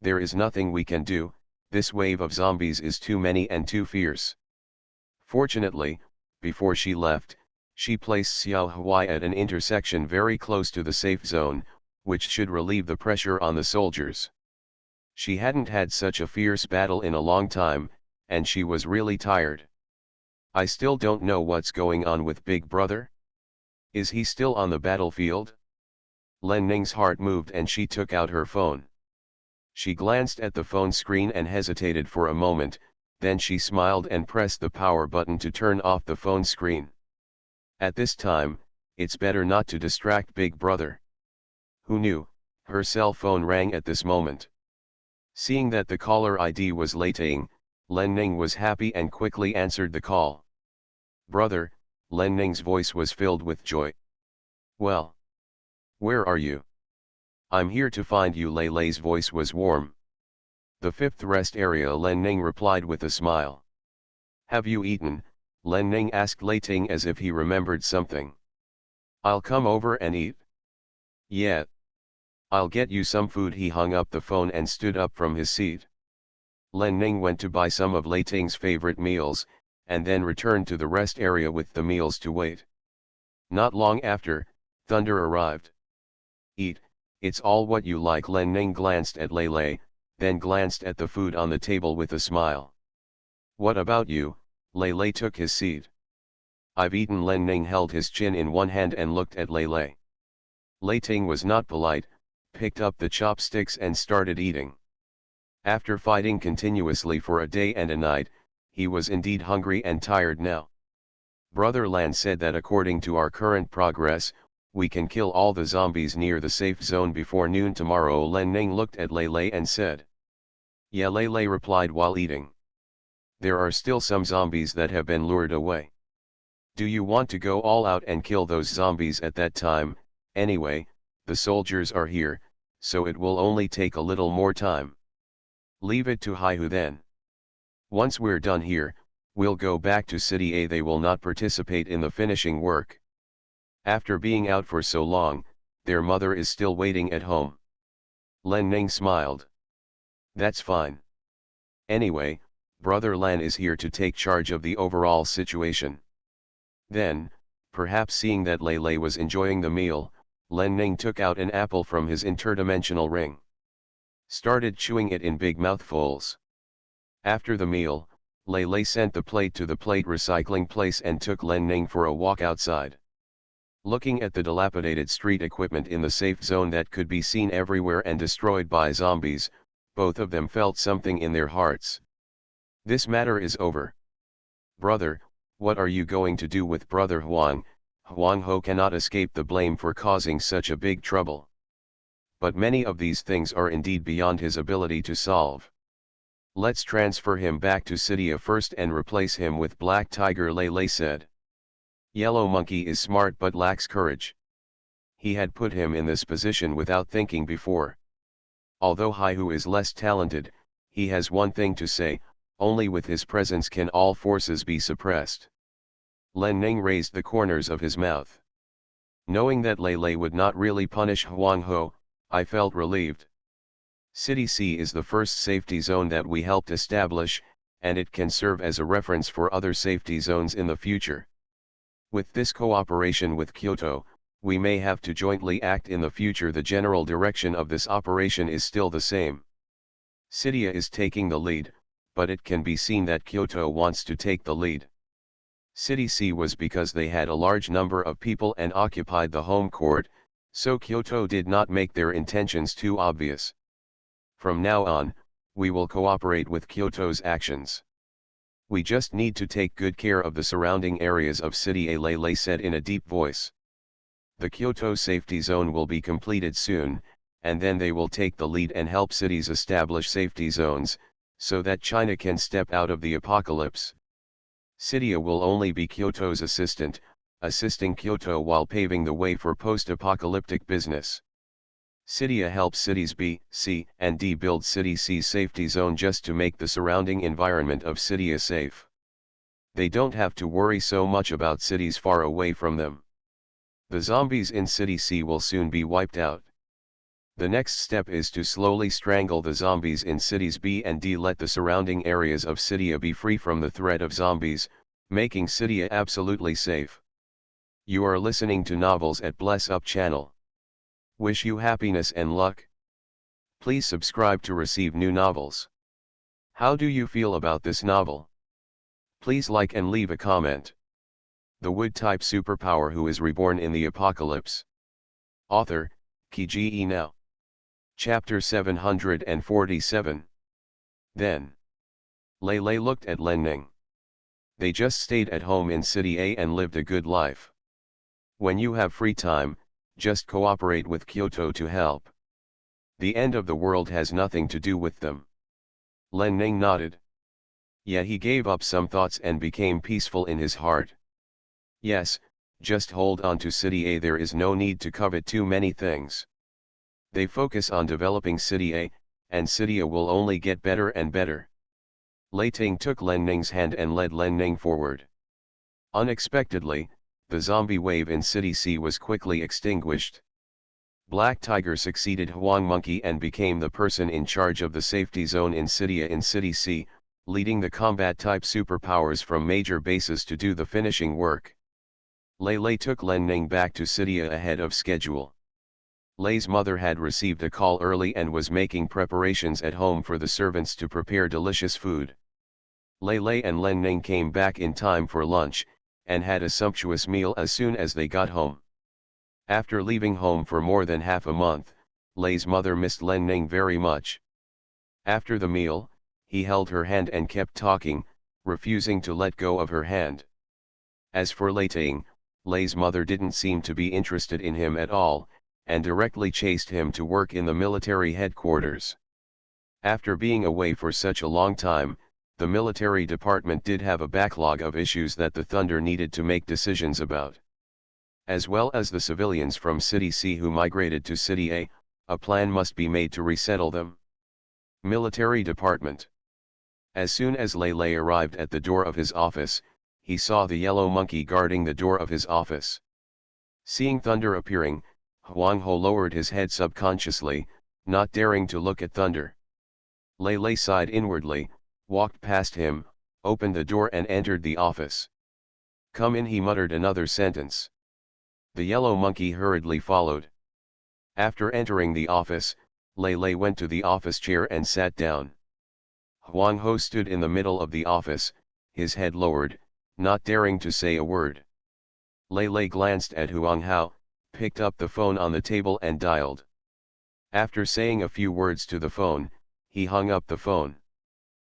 There is nothing we can do, this wave of zombies is too many and too fierce. Fortunately, before she left, she placed Xiao Huai at an intersection very close to the safe zone, which should relieve the pressure on the soldiers. She hadn't had such a fierce battle in a long time, and she was really tired. I still don't know what's going on with Big Brother. Is he still on the battlefield? Len Ning's heart moved and she took out her phone. She glanced at the phone screen and hesitated for a moment, then she smiled and pressed the power button to turn off the phone screen. At this time, it's better not to distract Big Brother. Who knew? Her cell phone rang at this moment. Seeing that the caller ID was Lei Ting, Len Ning was happy and quickly answered the call. "Brother," Len Ning's voice was filled with joy. "Well, where are you?" "I'm here to find you." Lei Lei's voice was warm. "The fifth rest area," Len Ning replied with a smile. "Have you eaten?" Len Ning asked Lei Ting as if he remembered something. "I'll come over and eat." "Yeah. I'll get you some food." He hung up the phone and stood up from his seat. Len Ning went to buy some of Lei Ting's favorite meals, and then returned to the rest area with the meals to wait. Not long after, Thunder arrived. "Eat, it's all what you like." Len Ning glanced at Lei Lei, then glanced at the food on the table with a smile. "What about you?" Lei Lei took his seat. "I've eaten." Len Ning held his chin in one hand and looked at Lei Lei. Lei Ting was not polite, picked up the chopsticks and started eating. After fighting continuously for a day and a night, he was indeed hungry and tired now. Brother Lan said that according to our current progress, we can kill all the zombies near the safe zone before noon tomorrow. Len Ning looked at Lei Lei and said. "Yeah," Lei Lei replied while eating. "There are still some zombies that have been lured away. Do you want to go all out and kill those zombies at that time? Anyway, the soldiers are here, so it will only take a little more time. Leave it to Haihu then. Once we're done here, we'll go back to City A. They will not participate in the finishing work. After being out for so long, their mother is still waiting at home." Len Ning smiled. "That's fine. Anyway, Brother Lan is here to take charge of the overall situation." Then, perhaps seeing that Lei Lei was enjoying the meal, Len Ning took out an apple from his interdimensional ring. Started chewing it in big mouthfuls. After the meal, Lei Lei sent the plate to the plate recycling place and took Len Ning for a walk outside. Looking at the dilapidated street equipment in the safe zone that could be seen everywhere and destroyed by zombies, both of them felt something in their hearts. This matter is over. "Brother, what are you going to do with Brother Huang?" Huang Ho cannot escape the blame for causing such a big trouble. But many of these things are indeed beyond his ability to solve. "Let's transfer him back to City A first and replace him with Black Tiger," Lei Lei said. "Yellow Monkey is smart but lacks courage. He had put him in this position without thinking before. Although Haihu is less talented, he has one thing to say: only with his presence can all forces be suppressed." Len Ning raised the corners of his mouth. Knowing that Lei Lei would not really punish Huang Ho, I felt relieved. City C is the first safety zone that we helped establish, and it can serve as a reference for other safety zones in the future. With this cooperation with Kyoto, we may have to jointly act in the future. The general direction of this operation is still the same. City A is taking the lead, but it can be seen that Kyoto wants to take the lead. City C was because they had a large number of people and occupied the home court, so Kyoto did not make their intentions too obvious. From now on, we will cooperate with Kyoto's actions. We just need to take good care of the surrounding areas of City A, Lei Lei said in a deep voice. The Kyoto safety zone will be completed soon, and then they will take the lead and help cities establish safety zones, so that China can step out of the apocalypse. City A will only be Kyoto's assistant, assisting Kyoto while paving the way for post-apocalyptic business. City A helps cities B, C, and D build City C's safety zone just to make the surrounding environment of City A safe. They don't have to worry so much about cities far away from them. The zombies in City C will soon be wiped out. The next step is to slowly strangle the zombies in cities B and D. Let the surrounding areas of City A be free from the threat of zombies, making City A absolutely safe. You are listening to Novels at Bless Up channel. Wish you happiness and luck. Please subscribe to receive new novels. How do you feel about this novel? Please like and leave a comment. The wood-type superpower who is reborn in the apocalypse. Author, Kiji Now. Chapter 747. Then Lei Lei looked at Len Ning. They just stayed at home in City A and lived a good life. When you have free time, just cooperate with Kyoto to help. The end of the world has nothing to do with them. Len Ning nodded. Yet he gave up some thoughts and became peaceful in his heart. Yes, just hold on to City A. There is no need to covet too many things. They focus on developing City A, and City A will only get better and better. Lei Ting took Len Ning's hand and led Len Ning forward. Unexpectedly, the zombie wave in City C was quickly extinguished. Black Tiger succeeded Huang Monkey and became the person in charge of the safety zone in City A in City C, leading the combat-type superpowers from major bases to do the finishing work. Lei Lei took Len Ning back to City A ahead of schedule. Lei's mother had received a call early and was making preparations at home for the servants to prepare delicious food. Lei Lei and Len Ning came back in time for lunch, and had a sumptuous meal as soon as they got home. After leaving home for more than half a month, Lei's mother missed Len Ning very much. After the meal, he held her hand and kept talking, refusing to let go of her hand. As for Lei Ting, Lei's mother didn't seem to be interested in him at all, and directly chased him to work in the military headquarters. After being away for such a long time, the military department did have a backlog of issues that the Thunder needed to make decisions about. As well as the civilians from City C who migrated to City A plan must be made to resettle them. Military Department. As soon as Lei Lei arrived at the door of his office, he saw the yellow monkey guarding the door of his office. Seeing Thunder appearing, Huang Ho lowered his head subconsciously, not daring to look at Thunder. Lei Lei sighed inwardly, walked past him, opened the door and entered the office. "Come in," he muttered another sentence. The yellow monkey hurriedly followed. After entering the office, Lei Lei went to the office chair and sat down. Huang Ho stood in the middle of the office, his head lowered, not daring to say a word. Lei Lei glanced at Huang Ho, picked up the phone on the table and dialed. After saying a few words to the phone, he hung up the phone.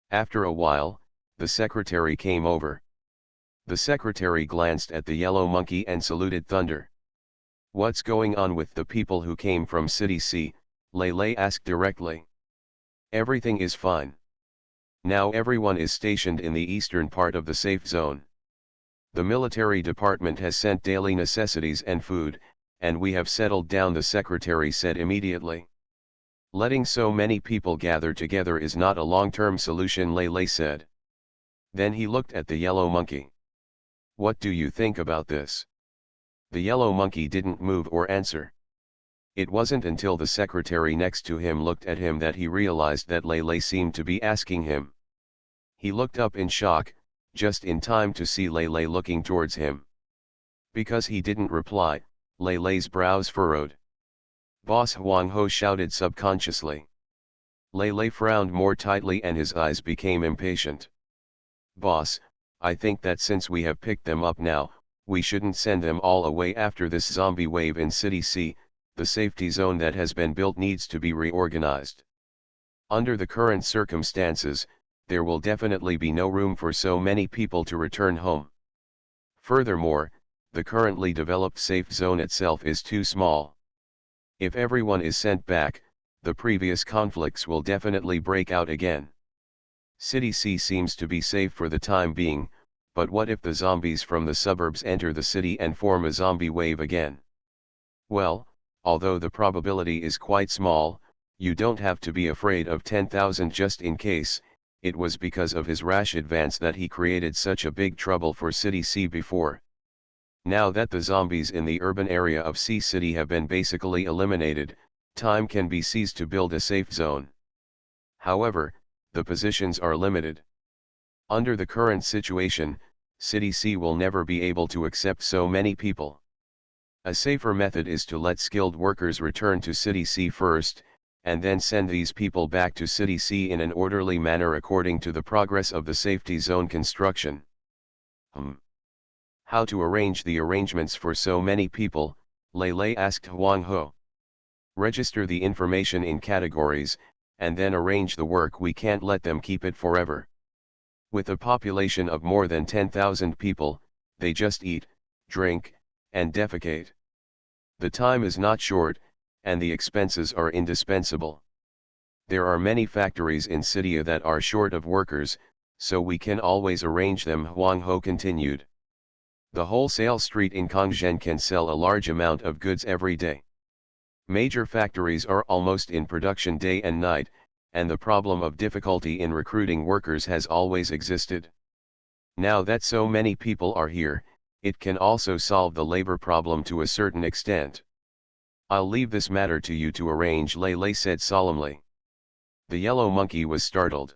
After a while, the secretary came over. The secretary glanced at the yellow monkey and saluted Thunder. "What's going on with the people who came from City C?" Lei Lei asked directly. "Everything is fine. Now everyone is stationed in the eastern part of the safe zone. The military department has sent daily necessities and food, and we have settled down," the secretary said immediately. "Letting so many people gather together is not a long-term solution," Lei Lei said. Then he looked at the yellow monkey. "What do you think about this?" The yellow monkey didn't move or answer. It wasn't until the secretary next to him looked at him that he realized that Lei Lei seemed to be asking him. He looked up in shock, just in time to see Lei Lei looking towards him. Because he didn't reply, Lei Lei's brows furrowed. "Boss," Huang Ho shouted subconsciously. Lei Lei frowned more tightly and his eyes became impatient. "Boss, I think that since we have picked them up now, we shouldn't send them all away after this zombie wave in City C. The safety zone that has been built needs to be reorganized. Under the current circumstances, there will definitely be no room for so many people to return home. Furthermore, the currently developed safe zone itself is too small. If everyone is sent back, the previous conflicts will definitely break out again. City C seems to be safe for the time being, but what if the zombies from the suburbs enter the city and form a zombie wave again? Well, although the probability is quite small, you don't have to be afraid of 10,000 just in case. It was because of his rash advance that he created such a big trouble for City C before. Now that the zombies in the urban area of C City have been basically eliminated, time can be seized to build a safe zone. However, the positions are limited. Under the current situation, City C will never be able to accept so many people. A safer method is to let skilled workers return to City C first, and then send these people back to City C in an orderly manner according to the progress of the safety zone construction. How to arrange the arrangements for so many people? Lei Lei asked Huang Ho. Register the information in categories, and then arrange the work. We can't let them keep it forever. With a population of more than 10,000 people, they just eat, drink, and defecate. The time is not short, and the expenses are indispensable. There are many factories in Cydia that are short of workers, so we can always arrange them, Huang Ho continued. The wholesale street in Kongzhen can sell a large amount of goods every day. Major factories are almost in production day and night, and the problem of difficulty in recruiting workers has always existed. Now that so many people are here, it can also solve the labor problem to a certain extent. I'll leave this matter to you to arrange, Lei Lei said solemnly. The yellow monkey was startled.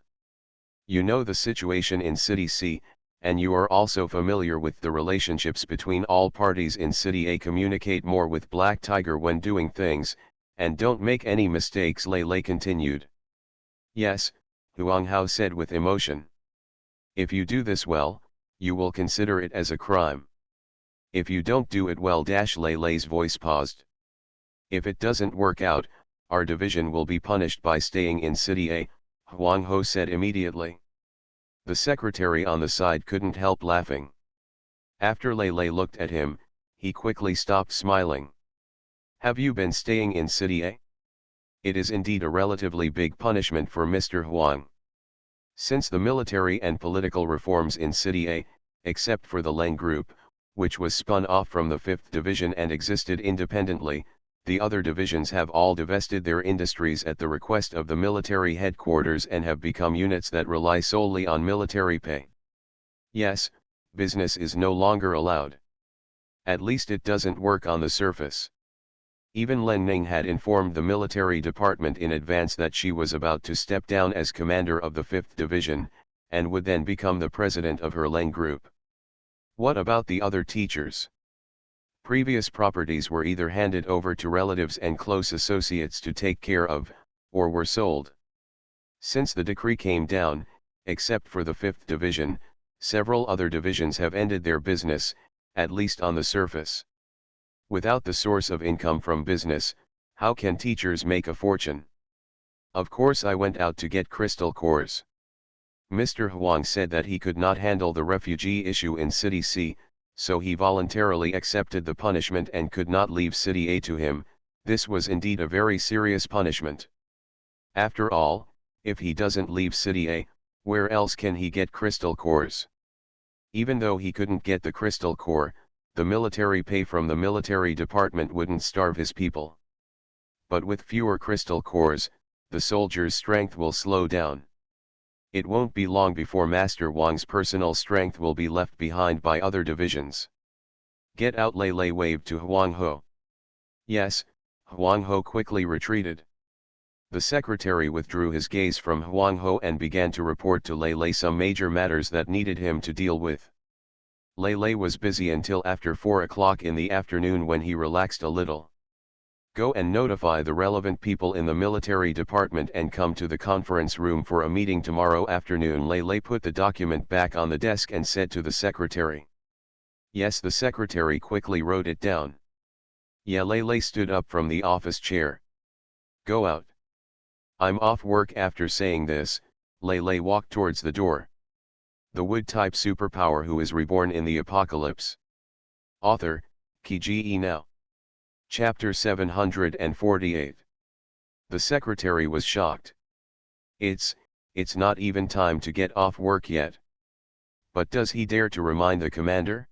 You know the situation in City C, and you are also familiar with the relationships between all parties in City A. Communicate more with Black Tiger when doing things, and don't make any mistakes, Lei Lei continued. Yes, Huang Hao said with emotion. If you do this well, you will consider it as a crime. If you don't do it well, Lei Lei's voice paused. If it doesn't work out, our division will be punished by staying in City A, Huang Ho said immediately. The secretary on the side couldn't help laughing. After Lei Lei looked at him, he quickly stopped smiling. Have you been staying in City A? It is indeed a relatively big punishment for Mr. Huang. Since the military and political reforms in City A, except for the Leng Group, which was spun off from the 5th Division and existed independently, the other divisions have all divested their industries at the request of the military headquarters and have become units that rely solely on military pay. Yes, business is no longer allowed. At least it doesn't work on the surface. Even Len Ning had informed the military department in advance that she was about to step down as commander of the 5th Division, and would then become the president of her Leng Group. What about the other teachers? Previous properties were either handed over to relatives and close associates to take care of, or were sold. Since the decree came down, except for the 5th Division, several other divisions have ended their business, at least on the surface. Without the source of income from business, how can teachers make a fortune? Of course I went out to get crystal cores. Mr. Huang said that he could not handle the refugee issue in City C, so he voluntarily accepted the punishment and could not leave City A. To him, this was indeed a very serious punishment. After all, if he doesn't leave City A, where else can he get crystal cores? Even though he couldn't get the crystal core, the military pay from the military department wouldn't starve his people. But with fewer crystal cores, the soldiers' strength will slow down. It won't be long before Master Wang's personal strength will be left behind by other divisions. Get out, Lei Lei waved to Huang Ho. Yes, Huang Ho quickly retreated. The secretary withdrew his gaze from Huang Ho and began to report to Lei Lei some major matters that needed him to deal with. Lei Lei was busy until after 4 o'clock in the afternoon when he relaxed a little. Go and notify the relevant people in the military department and come to the conference room for a meeting tomorrow afternoon. Lei Lei put the document back on the desk and said to the secretary. Yes, the secretary quickly wrote it down. Yeah, Lei Lei stood up from the office chair. Go out. I'm off work. After saying this, Lei Lei walked towards the door. The Wood-type superpower who is reborn in the apocalypse. Author, Kge Now. Chapter 748. The secretary was shocked. It's not even time to get off work yet. But does he dare to remind the commander?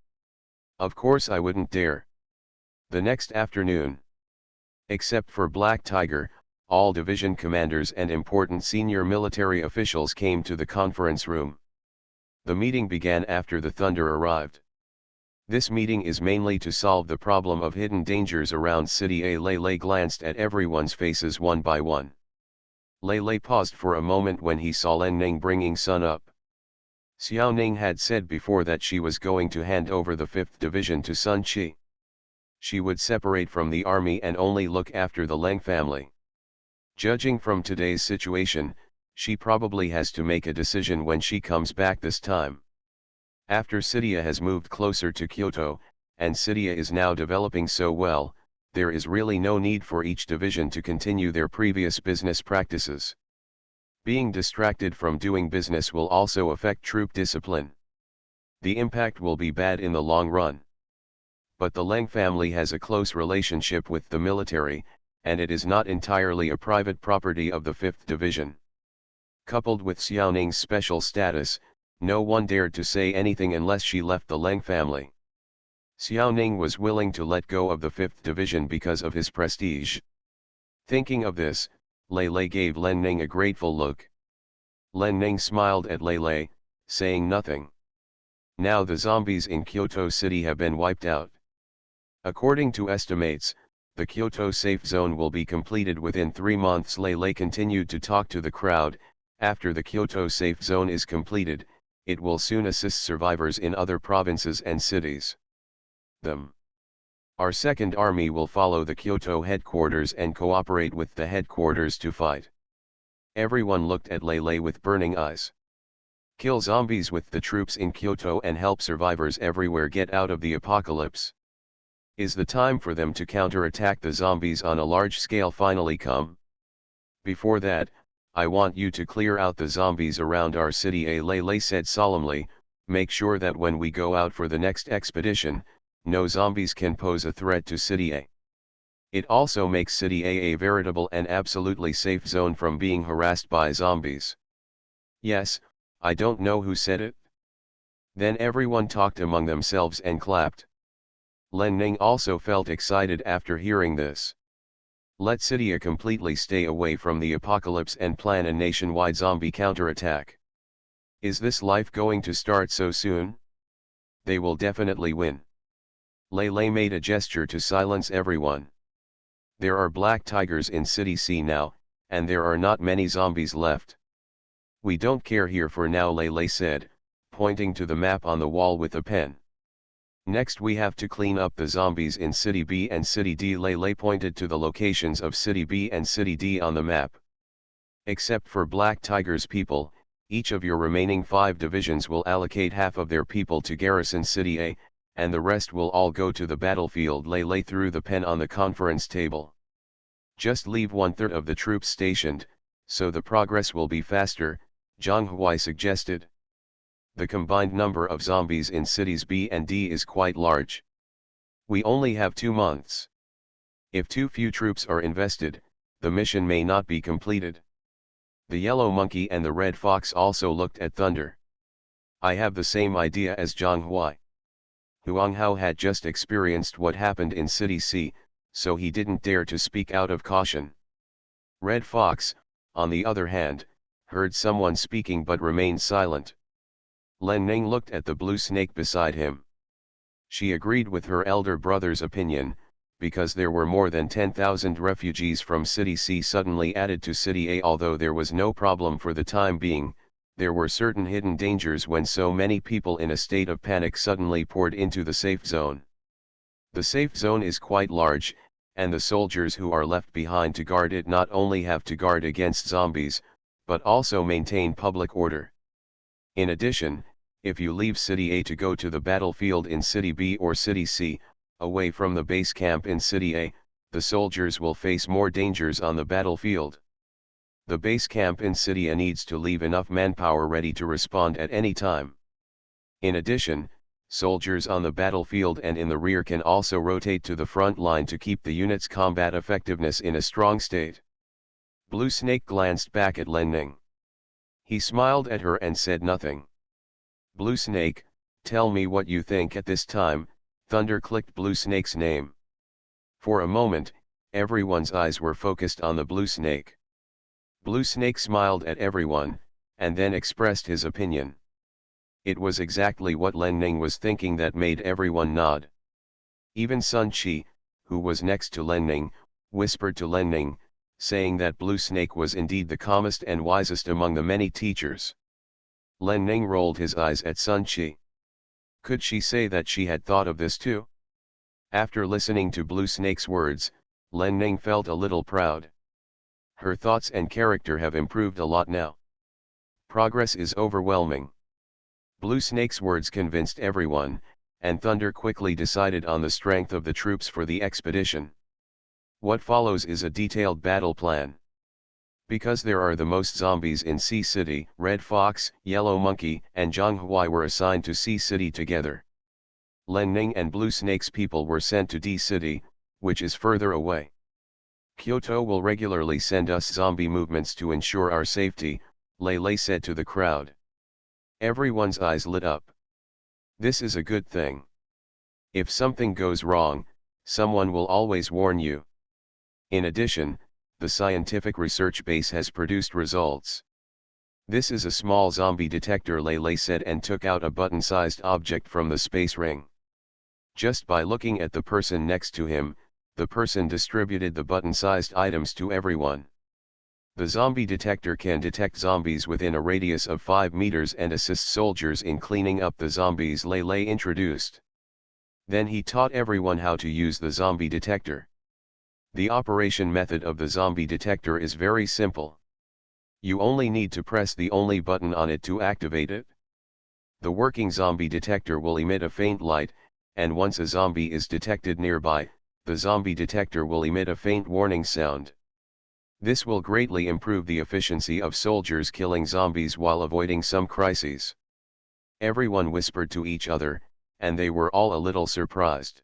Of course I wouldn't dare. The next afternoon. Except for Black Tiger, all division commanders and important senior military officials came to the conference room. The meeting began after the thunder arrived. This meeting is mainly to solve the problem of hidden dangers around City A. Lei Lei glanced at everyone's faces one by one. Lei Lei paused for a moment when he saw Len Ning bringing Sun up. Xiao Ning had said before that she was going to hand over the 5th Division to Sun Qi. She would separate from the army and only look after the Leng family. Judging from today's situation, she probably has to make a decision when she comes back this time. After Cydia has moved closer to Kyoto, and Cydia is now developing so well, there is really no need for each division to continue their previous business practices. Being distracted from doing business will also affect troop discipline. The impact will be bad in the long run. But the Leng family has a close relationship with the military, and it is not entirely a private property of the 5th Division. Coupled with Xiaoning's special status, no one dared to say anything unless she left the Leng family. Xiaoning was willing to let go of the 5th Division because of his prestige. Thinking of this, Lei Lei gave Len Ning a grateful look. Len Ning smiled at Lei Lei, saying nothing. Now the zombies in Kyoto City have been wiped out. According to estimates, the Kyoto safe zone will be completed within 3 months. Lei Lei continued to talk to the crowd. After the Kyoto safe zone is completed, it will soon assist survivors in other provinces and cities. Our second army will follow the Kyoto headquarters and cooperate with the headquarters to fight. Everyone looked at Lei Lei with burning eyes. Kill zombies with the troops in Kyoto and help survivors everywhere get out of the apocalypse. Is the time for them to counterattack the zombies on a large scale finally come? Before that, I want you to clear out the zombies around our city. Lei Lei said solemnly. Make sure that when we go out for the next expedition, no zombies can pose a threat to City A. It also makes City A veritable and absolutely safe zone from being harassed by zombies. Yes, I don't know who said it. Then everyone talked among themselves and clapped. Len Ning also felt excited after hearing this. Let City A completely stay away from the apocalypse and plan a nationwide zombie counterattack. Is this life going to start so soon? They will definitely win. Lei Lei made a gesture to silence everyone. There are black tigers in City C now, and there are not many zombies left. We don't care here for now, Lei Lei said, pointing to the map on the wall with a pen. Next we have to clean up the zombies in City B and City D. Lei Lei pointed to the locations of City B and City D on the map. Except for Black Tiger's people, each of your remaining 5 divisions will allocate half of their people to garrison City A, and the rest will all go to the battlefield. Lei Lei threw the pen on the conference table. Just leave 1/3 of the troops stationed, so the progress will be faster, Zhang Huai suggested. The combined number of zombies in cities B and D is quite large. We only have 2 months. If too few troops are invested, the mission may not be completed. The yellow monkey and the red fox also looked at Thunder. I have the same idea as Zhang Huai. Huang Hao had just experienced what happened in City C, so he didn't dare to speak out of caution. Red Fox, on the other hand, heard someone speaking but remained silent. Len Ning looked at the blue snake beside him. She agreed with her elder brother's opinion, because there were more than 10,000 refugees from City C suddenly added to City A. Although there was no problem for the time being, there were certain hidden dangers when so many people in a state of panic suddenly poured into the safe zone. The safe zone is quite large, and the soldiers who are left behind to guard it not only have to guard against zombies, but also maintain public order. In addition, if you leave City A to go to the battlefield in City B or City C, away from the base camp in City A, the soldiers will face more dangers on the battlefield. The base camp in City A needs to leave enough manpower ready to respond at any time. In addition, soldiers on the battlefield and in the rear can also rotate to the front line to keep the unit's combat effectiveness in a strong state. Blue Snake glanced back at Len Ning. He smiled at her and said nothing. Blue Snake, tell me what you think at this time. Thunder clicked Blue Snake's name. For a moment, everyone's eyes were focused on the Blue Snake. Blue Snake smiled at everyone, and then expressed his opinion. It was exactly what Len Ning was thinking that made everyone nod. Even Sun Qi, who was next to Len Ning, whispered to Len Ning, saying that Blue Snake was indeed the calmest and wisest among the many teachers. Len Ning rolled his eyes at Sun Qi. Could she say that she had thought of this too? After listening to Blue Snake's words, Len Ning felt a little proud. Her thoughts and character have improved a lot now. Progress is overwhelming. Blue Snake's words convinced everyone, and Thunder quickly decided on the strength of the troops for the expedition. What follows is a detailed battle plan. Because there are the most zombies in Sea City, Red Fox, Yellow Monkey, and Zhonghui were assigned to Sea City together. Len Ning and Blue Snake's people were sent to D City, which is further away. Kyoto will regularly send us zombie movements to ensure our safety, Lei Lei said to the crowd. Everyone's eyes lit up. This is a good thing. If something goes wrong, someone will always warn you. In addition, the scientific research base has produced results. This is a small zombie detector, Lei Lei said, and took out a button-sized object from the space ring. Just by looking at the person next to him, the person distributed the button-sized items to everyone. The zombie detector can detect zombies within a radius of 5 meters and assist soldiers in cleaning up the zombies, Lei Lei introduced. Then he taught everyone how to use the zombie detector. The operation method of the zombie detector is very simple. You only need to press the only button on it to activate it. The working zombie detector will emit a faint light, and once a zombie is detected nearby, the zombie detector will emit a faint warning sound. This will greatly improve the efficiency of soldiers killing zombies while avoiding some crises. Everyone whispered to each other, and they were all a little surprised.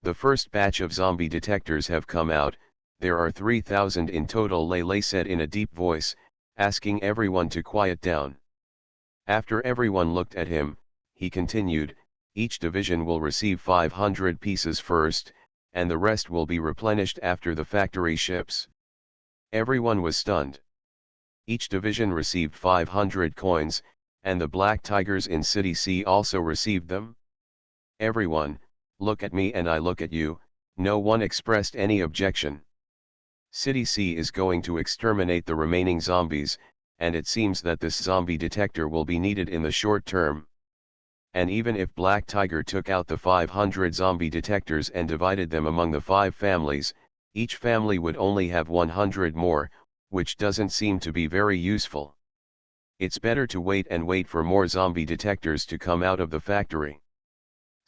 The first batch of zombie detectors have come out, there are 3,000 in total, Lei Lei said in a deep voice, asking everyone to quiet down. After everyone looked at him, he continued, each division will receive 500 pieces first, and the rest will be replenished after the factory ships. Everyone was stunned. Each division received 500 coins, and the Black Tigers in City C also received them. Everyone, look at me and I look at you, no one expressed any objection. City C is going to exterminate the remaining zombies, and it seems that this zombie detector will be needed in the short term. And even if Black Tiger took out the 500 zombie detectors and divided them among the 5 families, each family would only have 100 more, which doesn't seem to be very useful. It's better to wait and wait for more zombie detectors to come out of the factory.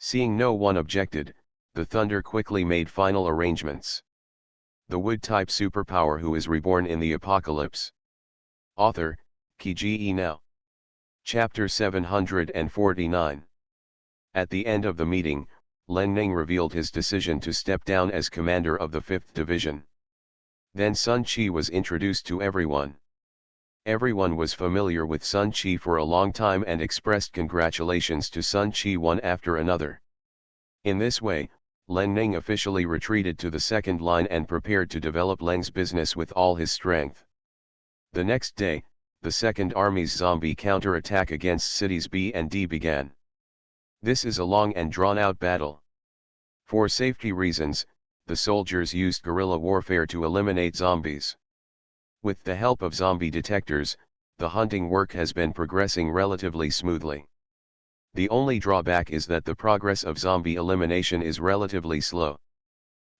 Seeing no one objected, the Thunder quickly made final arrangements. The Wood-type superpower who is reborn in the apocalypse. Author, Kiji Now. Chapter 749. At the end of the meeting, Len Ning revealed his decision to step down as commander of the 5th Division. Then Sun Chi was introduced to everyone. Everyone was familiar with Sun Chi for a long time and expressed congratulations to Sun Chi one after another. In this way, Len Ning officially retreated to the second line and prepared to develop Leng's business with all his strength. The next day, the Second Army's zombie counterattack against cities B and D began. This is a long and drawn-out battle. For safety reasons, the soldiers used guerrilla warfare to eliminate zombies. With the help of zombie detectors, the hunting work has been progressing relatively smoothly. The only drawback is that the progress of zombie elimination is relatively slow.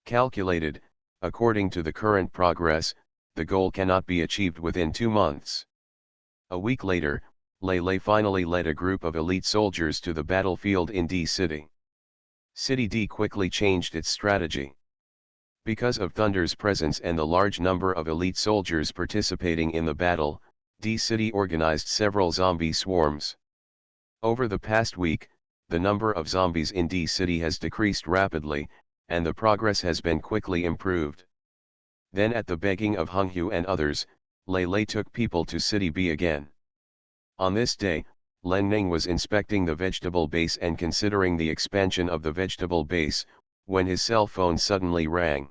Calculated, according to the current progress, the goal cannot be achieved within 2 months. A week later, Lei Lei finally led a group of elite soldiers to the battlefield in D City. City D quickly changed its strategy. Because of Thunder's presence and the large number of elite soldiers participating in the battle, D City organized several zombie swarms. Over the past week, the number of zombies in D City has decreased rapidly, and the progress has been quickly improved. Then at the begging of Hung Hu and others, Lei Lei took people to City B again. On this day, Len Ning was inspecting the vegetable base and considering the expansion of the vegetable base, when his cell phone suddenly rang.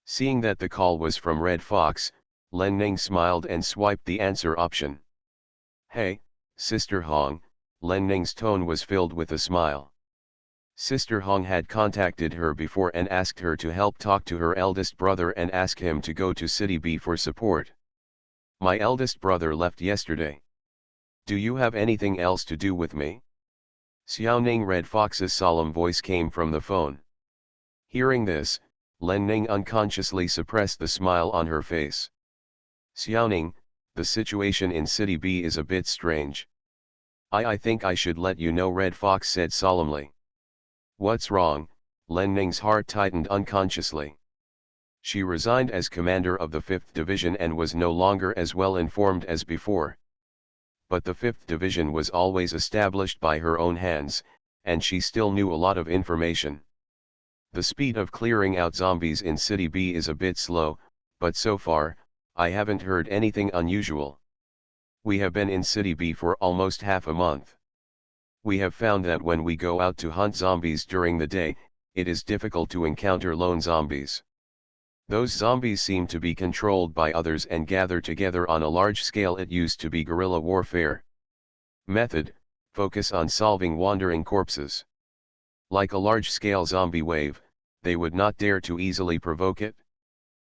Seeing that the call was from Red Fox, Len Ning smiled and swiped the answer option. "Hey, Sister Hong," Len Ning's tone was filled with a smile. Sister Hong had contacted her before and asked her to help talk to her eldest brother and ask him to go to City B for support. "My eldest brother left yesterday. Do you have anything else to do with me?" Xiao Ning. Red Fox's solemn voice came from the phone. Hearing this, Len Ning unconsciously suppressed the smile on her face. "Xiao Ning, the situation in City B is a bit strange. I think I should let you know," Red Fox said solemnly. "What's wrong?" Len Ning's heart tightened unconsciously. She resigned as commander of the 5th Division and was no longer as well informed as before. But the 5th Division was always established by her own hands, and she still knew a lot of information. The speed of clearing out zombies in City B is a bit slow, but so far, I haven't heard anything unusual. We have been in City B for almost half a month. We have found that when we go out to hunt zombies during the day, it is difficult to encounter lone zombies. Those zombies seem to be controlled by others and gather together on a large scale. It used to be guerrilla warfare. Method: focus on solving wandering corpses. Like a large-scale zombie wave, they would not dare to easily provoke it.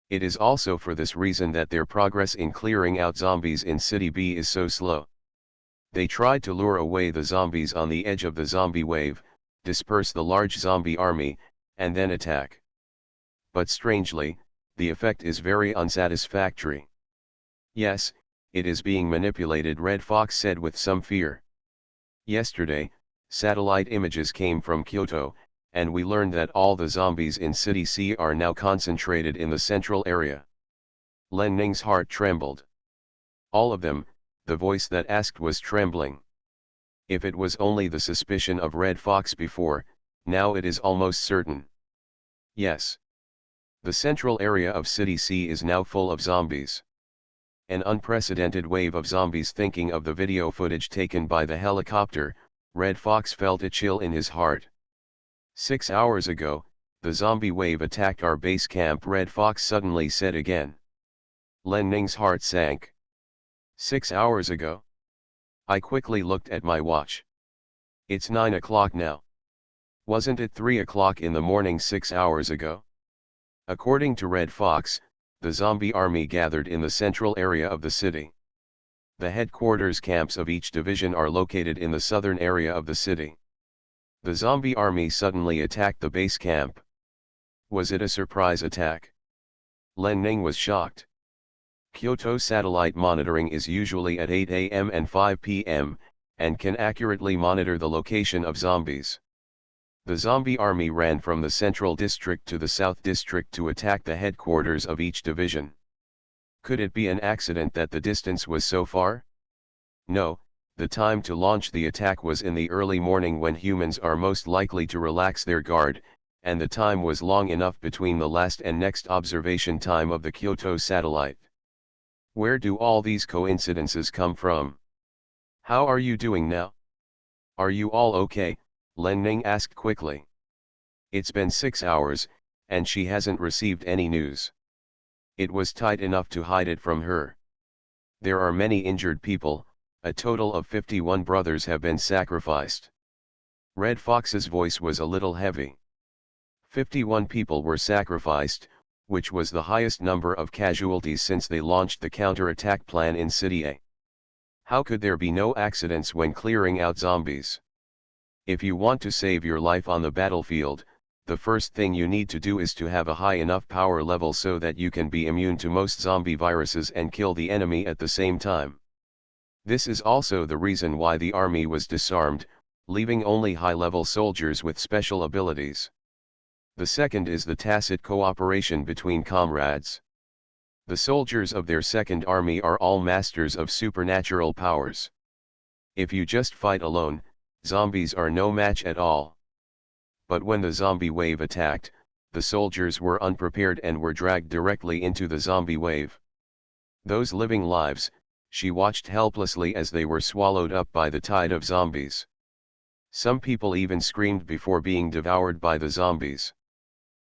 It is also for this reason that their progress in clearing out zombies in City B is so slow. They tried to lure away the zombies on the edge of the zombie wave, disperse the large zombie army, and then attack. But strangely, the effect is very unsatisfactory. Yes, it is being manipulated, Red Fox said with some fear. Yesterday, satellite images came from Kyoto, and we learned that all the zombies in City C are now concentrated in the central area. Len Ning's heart trembled. All of them, the voice that asked was trembling. If it was only the suspicion of Red Fox before, now it is almost certain. Yes. The central area of City C is now full of zombies. An unprecedented wave of zombies. Thinking of the video footage taken by the helicopter, Red Fox felt a chill in his heart. 6 hours ago, the zombie wave attacked our base camp, Red Fox suddenly said again. Len Ning's heart sank. 6 hours ago? I quickly looked at my watch. It's 9 o'clock now. Wasn't it 3 o'clock in the morning 6 hours ago? According to Red Fox, the zombie army gathered in the central area of the city. The headquarters camps of each division are located in the southern area of the city. The zombie army suddenly attacked the base camp. Was it a surprise attack? Len Ning was shocked. Kyoto satellite monitoring is usually at 8 a.m. and 5 p.m., and can accurately monitor the location of zombies. The zombie army ran from the central district to the south district to attack the headquarters of each division. Could it be an accident that the distance was so far? No, the time to launch the attack was in the early morning when humans are most likely to relax their guard, and the time was long enough between the last and next observation time of the Kyoto satellite. Where do all these coincidences come from? How are you doing now? Are you all okay? Len Ning asked quickly. It's been 6 hours, and she hasn't received any news. It was tight enough to hide it from her. There are many injured people, a total of 51 brothers have been sacrificed. Red Fox's voice was a little heavy. 51 people were sacrificed, which was the highest number of casualties since they launched the counter-attack plan in City A. How could there be no accidents when clearing out zombies? If you want to save your life on the battlefield, the first thing you need to do is to have a high enough power level so that you can be immune to most zombie viruses and kill the enemy at the same time. This is also the reason why the army was disarmed, leaving only high-level soldiers with special abilities. The second is the tacit cooperation between comrades. The soldiers of their second army are all masters of supernatural powers. If you just fight alone, zombies are no match at all. But when the zombie wave attacked, the soldiers were unprepared and were dragged directly into the zombie wave. Those living lives, she watched helplessly as they were swallowed up by the tide of zombies. Some people even screamed before being devoured by the zombies.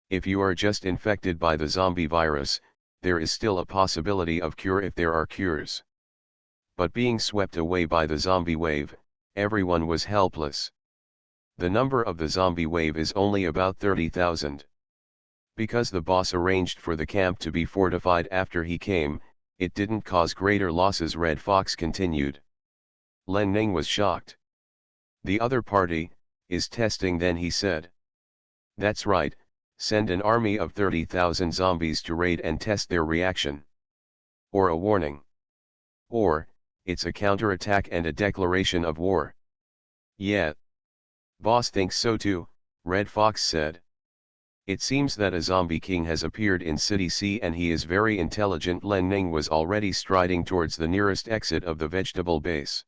If you are just infected by the zombie virus, there is still a possibility of cure if there are cures. But being swept away by the zombie wave, everyone was helpless. The number of the zombie wave is only about 30,000. Because the boss arranged for the camp to be fortified after he came, it didn't cause greater losses, Red Fox continued. Len Ning was shocked. The other party is testing then, he said. That's right, send an army of 30,000 zombies to raid and test their reaction. Or a warning. Or, it's a counterattack and a declaration of war. Yeah. Boss thinks so too, Red Fox said. It seems that a zombie king has appeared in City C and he is very intelligent. Len Ning was already striding towards the nearest exit of the vegetable base.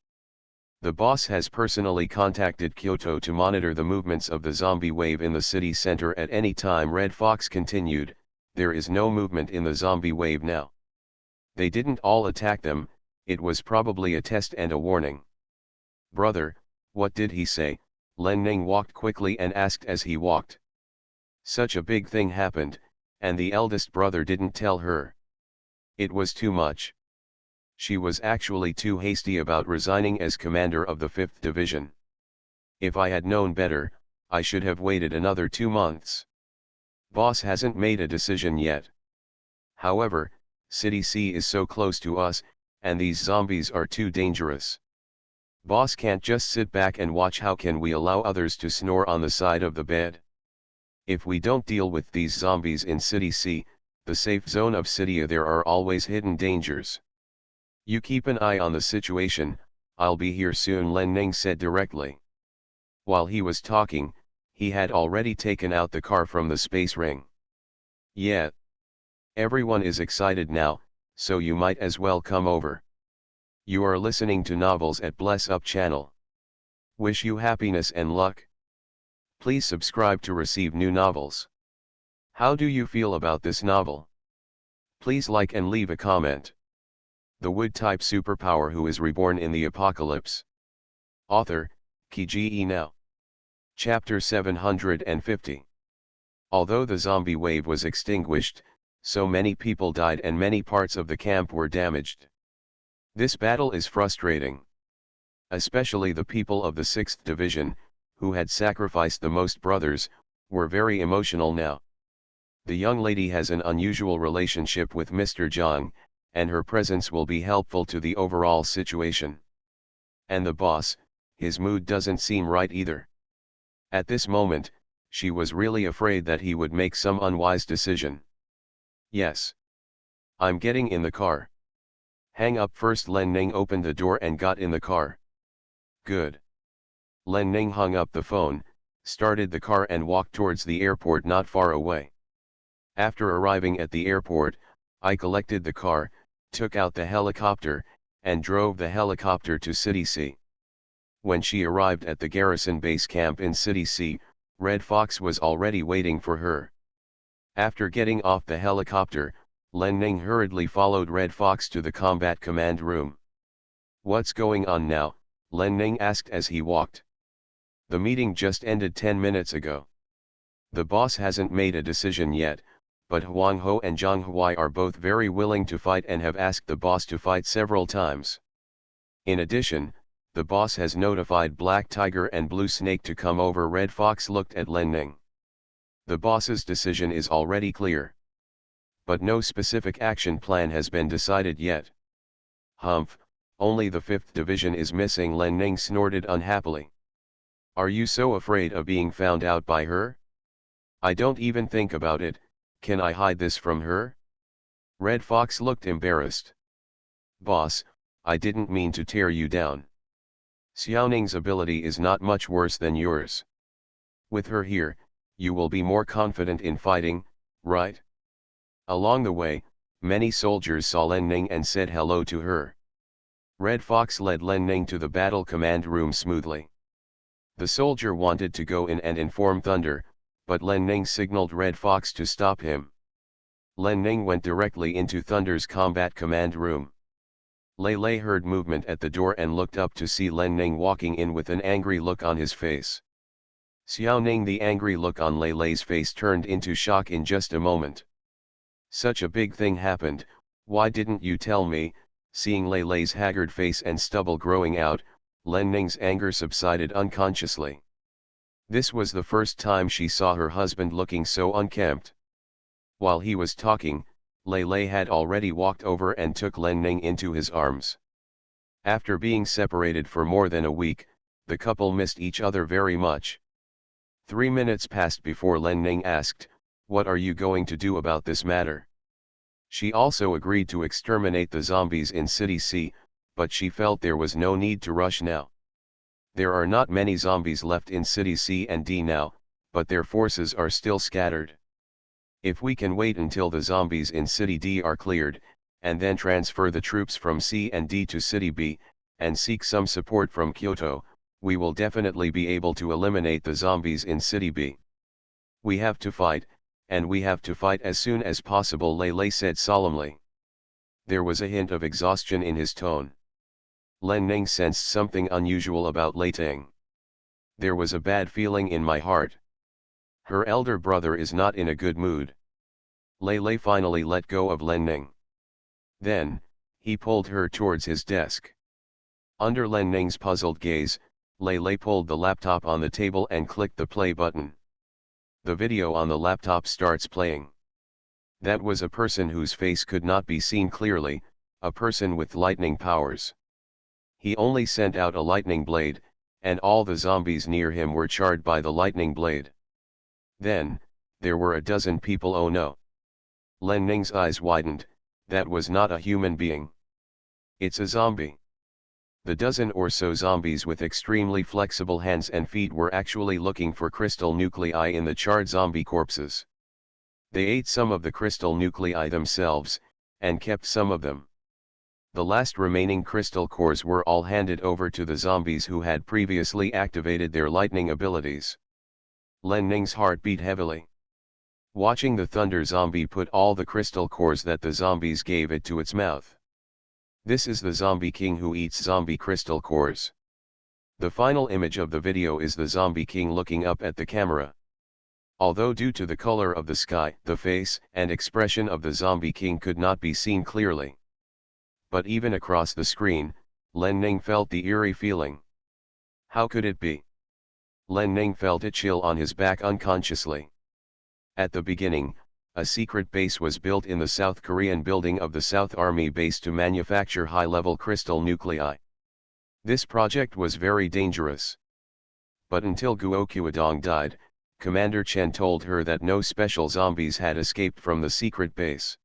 The boss has personally contacted Kyoto to monitor the movements of the zombie wave in the city center at any time. Red Fox continued, there is no movement in the zombie wave now. They didn't all attack them, it was probably a test and a warning. Brother, what did he say? Len Ning walked quickly and asked as he walked. Such a big thing happened, and the eldest brother didn't tell her. It was too much. She was actually too hasty about resigning as commander of the 5th Division. If I had known better, I should have waited another 2 months. Boss hasn't made a decision yet. However, City C is so close to us, and these zombies are too dangerous. Boss can't just sit back and watch. How can we allow others to snore on the side of the bed? If we don't deal with these zombies in City C, the safe zone of City A, there are always hidden dangers. You keep an eye on the situation, I'll be here soon, Len Ning said directly. While he was talking, he had already taken out the car from the space ring. Yeah. Everyone is excited now, so you might as well come over. You are listening to Novels at Bless Up channel. Wish you happiness and luck. Please subscribe to receive new novels. How do you feel about this novel? Please like and leave a comment. The Wood-type superpower who is reborn in the apocalypse. Author, Kiji Now. Chapter 750. Although the zombie wave was extinguished, so many people died and many parts of the camp were damaged. This battle is frustrating. Especially the people of the 6th Division, who had sacrificed the most brothers, were very emotional now. The young lady has an unusual relationship with Mr. Zhang, and her presence will be helpful to the overall situation. And the boss, his mood doesn't seem right either. At this moment, she was really afraid that he would make some unwise decision. Yes. I'm getting in the car. Hang up first. Len Ning opened the door and got in the car. Good. Len Ning hung up the phone, started the car and walked towards the airport not far away. After arriving at the airport, I collected the car, took out the helicopter, and drove the helicopter to City C. When she arrived at the garrison base camp in City C, Red Fox was already waiting for her. After getting off the helicopter, Len Ning hurriedly followed Red Fox to the combat command room. What's going on now? Len Ning asked as he walked. The meeting just ended 10 minutes ago. The boss hasn't made a decision yet, but Huang Ho and Zhang Huai are both very willing to fight and have asked the boss to fight several times. In addition, the boss has notified Black Tiger and Blue Snake to come over. Red Fox looked at Len Ning. The boss's decision is already clear. But no specific action plan has been decided yet. Humph, only the 5th Division is missing. Len Ning snorted unhappily. Are you so afraid of being found out by her? I don't even think about it. Can I hide this from her? Red Fox looked embarrassed. Boss, I didn't mean to tear you down. Xiaoning's ability is not much worse than yours. With her here, you will be more confident in fighting, right? Along the way, many soldiers saw Len Ning and said hello to her. Red Fox led Len Ning to the battle command room smoothly. The soldier wanted to go in and inform Thunder, but Len Ning signaled Red Fox to stop him. Len Ning went directly into Thunder's combat command room. Lei Lei heard movement at the door and looked up to see Len Ning walking in with an angry look on his face. Xiao Ning, the angry look on Lei Lei's face turned into shock in just a moment. Such a big thing happened, why didn't you tell me? Seeing Lei Lei's haggard face and stubble growing out, Len Ning's anger subsided unconsciously. This was the first time she saw her husband looking so unkempt. While he was talking, Lei Lei had already walked over and took Len Ning into his arms. After being separated for more than a week, the couple missed each other very much. 3 minutes passed before Len Ning asked, "What are you going to do about this matter?" She also agreed to exterminate the zombies in City C, but she felt there was no need to rush now. There are not many zombies left in City C and D now, but their forces are still scattered. If we can wait until the zombies in City D are cleared, and then transfer the troops from C and D to City B, and seek some support from Kyoto, we will definitely be able to eliminate the zombies in City B. We have to fight, and we have to fight as soon as possible, Lei said solemnly. There was a hint of exhaustion in his tone. Len Ning sensed something unusual about Lei Ting. There was a bad feeling in my heart. Her elder brother is not in a good mood. Lei finally let go of Len Ning. Then, he pulled her towards his desk. Under Len Ning's puzzled gaze, Lei pulled the laptop on the table and clicked the play button. The video on the laptop starts playing. That was a person whose face could not be seen clearly, a person with lightning powers. He only sent out a lightning blade, and all the zombies near him were charred by the lightning blade. Then, there were a dozen people. Oh no. Len Ning's eyes widened. That was not a human being. It's a zombie. The dozen or so zombies with extremely flexible hands and feet were actually looking for crystal nuclei in the charred zombie corpses. They ate some of the crystal nuclei themselves, and kept some of them. The last remaining crystal cores were all handed over to the zombies who had previously activated their lightning abilities. Len Ning's heart beat heavily. Watching the thunder zombie put all the crystal cores that the zombies gave it to its mouth. This is the zombie king who eats zombie crystal cores. The final image of the video is the zombie king looking up at the camera. Although due to the color of the sky, the face and expression of the zombie king could not be seen clearly. But even across the screen, Len Ning felt the eerie feeling. How could it be? Len Ning felt a chill on his back unconsciously. At the beginning, a secret base was built in the South Korean building of the South Army Base to manufacture high-level crystal nuclei. This project was very dangerous. But until Guo Qiudong died, Commander Chen told her that no special zombies had escaped from the secret base.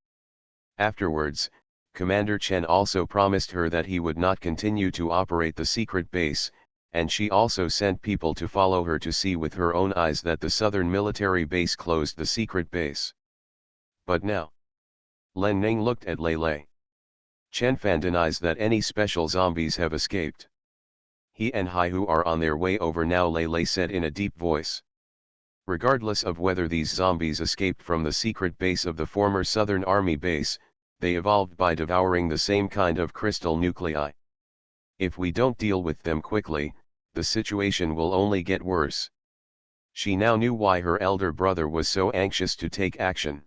Afterwards, Commander Chen also promised her that he would not continue to operate the secret base, and she also sent people to follow her to see with her own eyes that the southern military base closed the secret base. But now, Len Ning looked at Lei. Chen Fan denies that any special zombies have escaped. He and Haihu are on their way over now, Lei said in a deep voice. Regardless of whether these zombies escaped from the secret base of the former Southern Army base, they evolved by devouring the same kind of crystal nuclei. If we don't deal with them quickly, the situation will only get worse. She now knew why her elder brother was so anxious to take action.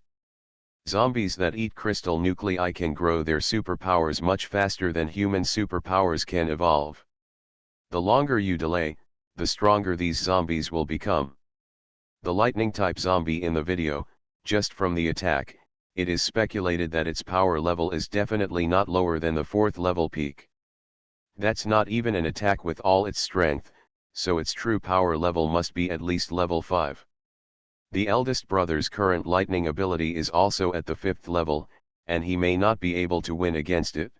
Zombies that eat crystal nuclei can grow their superpowers much faster than human superpowers can evolve. The longer you delay, the stronger these zombies will become. The lightning-type zombie in the video, just from the attack, it is speculated that its power level is definitely not lower than the 4th level peak. That's not even an attack with all its strength, so its true power level must be at least level 5. The eldest brother's current lightning ability is also at the 5th level, and he may not be able to win against it.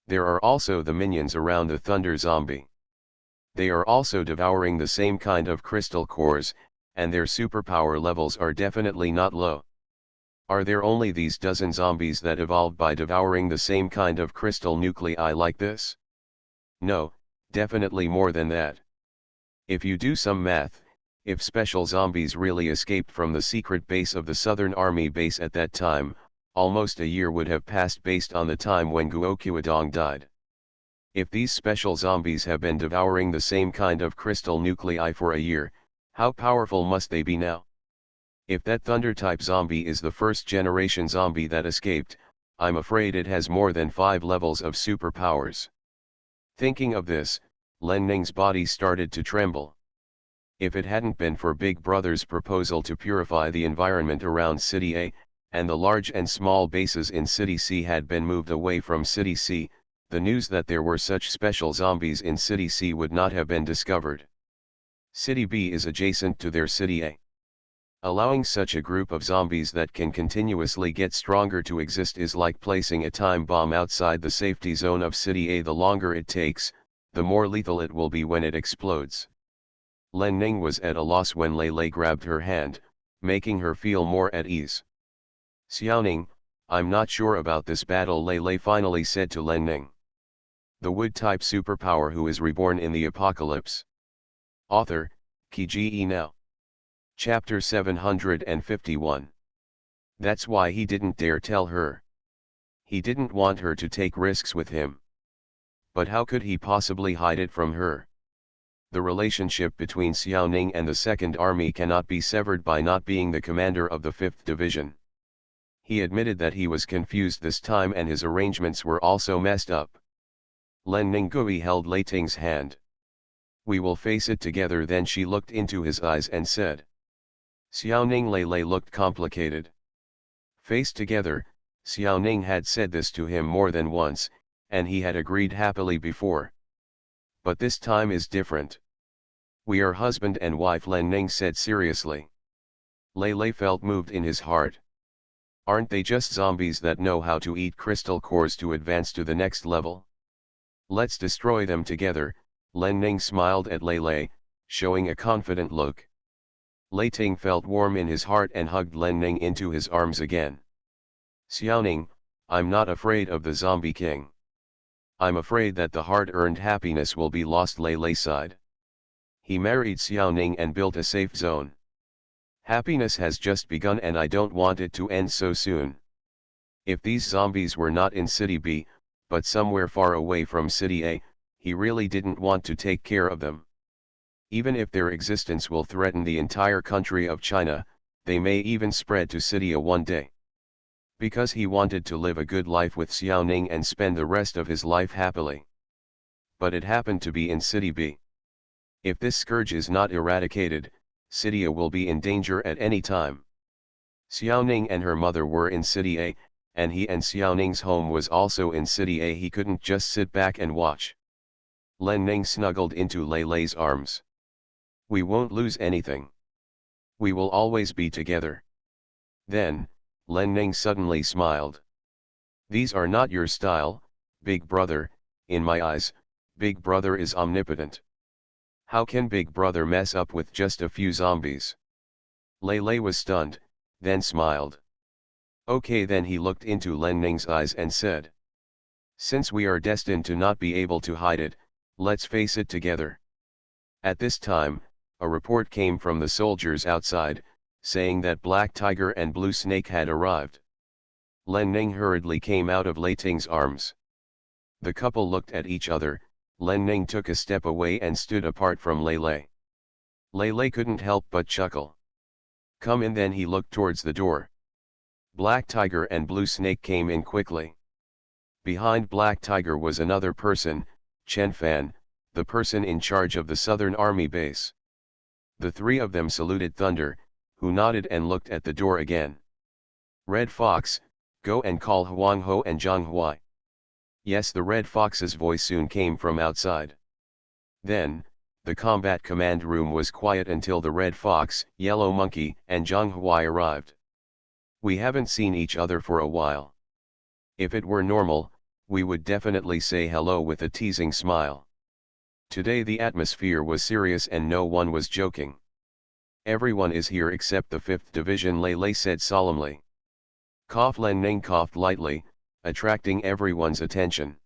There are also the minions around the thunder zombie. They are also devouring the same kind of crystal cores, and their superpower levels are definitely not low. Are there only these dozen zombies that evolved by devouring the same kind of crystal nuclei like this? No, definitely more than that. If you do some math, if special zombies really escaped from the secret base of the Southern Army base at that time, almost a year would have passed based on the time when Guo Qiudong died. If these special zombies have been devouring the same kind of crystal nuclei for a year, how powerful must they be now? If that thunder-type zombie is the first-generation zombie that escaped, I'm afraid it has more than 5 levels of superpowers. Thinking of this, Len Ning's body started to tremble. If it hadn't been for Big Brother's proposal to purify the environment around City A, and the large and small bases in City C had been moved away from City C, the news that there were such special zombies in City C would not have been discovered. City B is adjacent to their City A. Allowing such a group of zombies that can continuously get stronger to exist is like placing a time bomb outside the safety zone of City A. The longer it takes, the more lethal it will be when it explodes. Len Ning was at a loss when Lei grabbed her hand, making her feel more at ease. Xiaoning, I'm not sure about this battle, Lei Lei finally said to Len Ning. The wood-type superpower who is reborn in the apocalypse. Author, Qi Now. Chapter 751. That's why he didn't dare tell her. He didn't want her to take risks with him. But how could he possibly hide it from her? The relationship between Xiaoning and the Second Army cannot be severed by not being the commander of the 5th Division. He admitted that he was confused this time and his arrangements were also messed up. Len Ningui held Lei Ting's hand. We will face it together. Then she looked into his eyes and said. Xiaoning Lei Lei looked complicated. Face together, Xiaoning had said this to him more than once, and he had agreed happily before. But this time is different. We are husband and wife, Len Ning said seriously. Lei Lei felt moved in his heart. Aren't they just zombies that know how to eat crystal cores to advance to the next level? Let's destroy them together. Len Ning smiled at Lei Lei, showing a confident look. Lei Ting felt warm in his heart and hugged Len Ning into his arms again. Xiaoning, I'm not afraid of the zombie king. I'm afraid that the hard-earned happiness will be lost, Lei Lei sighed. He married Xiaoning and built a safe zone. Happiness has just begun and I don't want it to end so soon. If these zombies were not in City B, but somewhere far away from City A, he really didn't want to take care of them. Even if their existence will threaten the entire country of China, they may even spread to City A one day. Because he wanted to live a good life with Xiaoning and spend the rest of his life happily. But it happened to be in City B. If this scourge is not eradicated, City A will be in danger at any time. Xiaoning and her mother were in City A, and he and Xiaoning's home was also in City A. He couldn't just sit back and watch. Len Ning snuggled into Lei Lei's arms. We won't lose anything. We will always be together. Then, Len Ning suddenly smiled. These are not your style, Big Brother. In my eyes, Big Brother is omnipotent. How can Big Brother mess up with just a few zombies? Lei Lei was stunned, then smiled. Okay, then he looked into Len Ning's eyes and said. Since we are destined to not be able to hide it, let's face it together. At this time, a report came from the soldiers outside, saying that Black Tiger and Blue Snake had arrived. Len Ning hurriedly came out of Lei Ting's arms. The couple looked at each other. Len Ning took a step away and stood apart from Lei Lei. Lei Lei couldn't help but chuckle. Come in. Then he looked towards the door. Black Tiger and Blue Snake came in quickly. Behind Black Tiger was another person, Chen Fan, the person in charge of the Southern Army base. The three of them saluted Thunder, who nodded and looked at the door again. Red Fox, go and call Huang Ho and Zhang Huai. Yes, the Red Fox's voice soon came from outside. Then, the combat command room was quiet until the Red Fox, Yellow Monkey, and Zhang Huai arrived. We haven't seen each other for a while. If it were normal, we would definitely say hello with a teasing smile. Today the atmosphere was serious and no one was joking. Everyone is here except the 5th Division, Lei Lei said solemnly. Cough. Len Ning coughed lightly, attracting everyone's attention.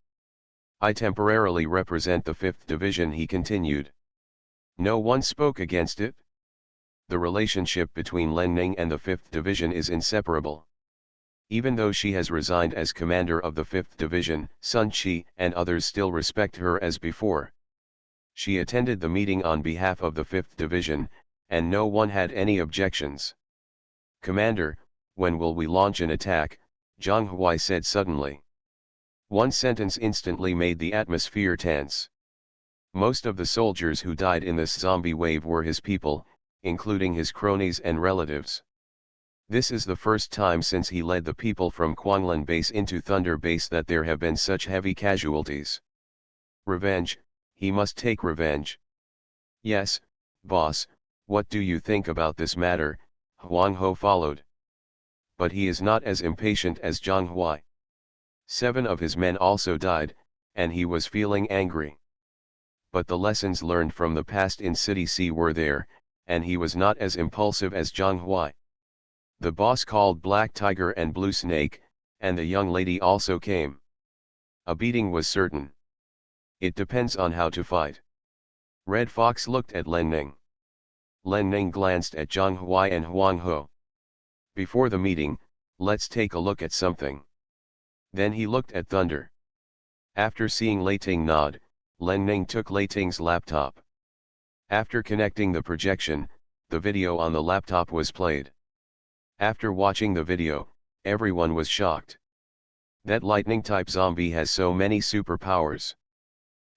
I temporarily represent the 5th Division, he continued. No one spoke against it. The relationship between Len Ning and the 5th Division is inseparable. Even though she has resigned as commander of the 5th Division, Sun Qi and others still respect her as before. She attended the meeting on behalf of the 5th Division, and no one had any objections. Commander, when will we launch an attack? Zhang Huai said suddenly. One sentence instantly made the atmosphere tense. Most of the soldiers who died in this zombie wave were his people, including his cronies and relatives. This is the first time since he led the people from Quanglan Base into Thunder Base that there have been such heavy casualties. Revenge, he must take revenge. Yes, boss, what do you think about this matter? Huang Ho followed. But he is not as impatient as Zhang Huai. 7 of his men also died, and he was feeling angry. But the lessons learned from the past in City C were there, and he was not as impulsive as Zhang Huai. The boss called Black Tiger and Blue Snake, and the young lady also came. A beating was certain. It depends on how to fight. Red Fox looked at Len Ning. Len Ning glanced at Zhang Huai and Huang Ho. Before the meeting, let's take a look at something. Then he looked at Thunder. After seeing Lei Ting nod, Len Ning took Lei Ting's laptop. After connecting the projection, the video on the laptop was played. After watching the video, everyone was shocked. That lightning-type zombie has so many superpowers.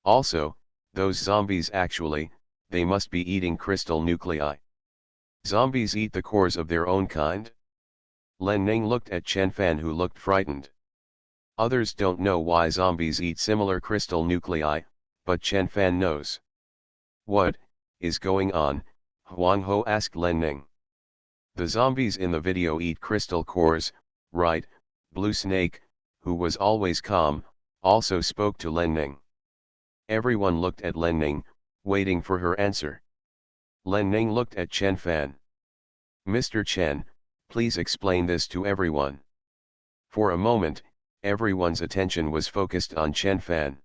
Also, those zombies actually, they must be eating crystal nuclei. Zombies eat the cores of their own kind? Len Ning looked at Chen Fan, who looked frightened. Others don't know why zombies eat similar crystal nuclei, but Chen Fan knows. What is going on? Huang Ho asked Len Ning. The zombies in the video eat crystal cores, right? Blue Snake, who was always calm, also spoke to Len Ning. Everyone looked at Len Ning, waiting for her answer. Len Ning looked at Chen Fan. Mr. Chen, please explain this to everyone. For a moment, everyone's attention was focused on Chen Fan.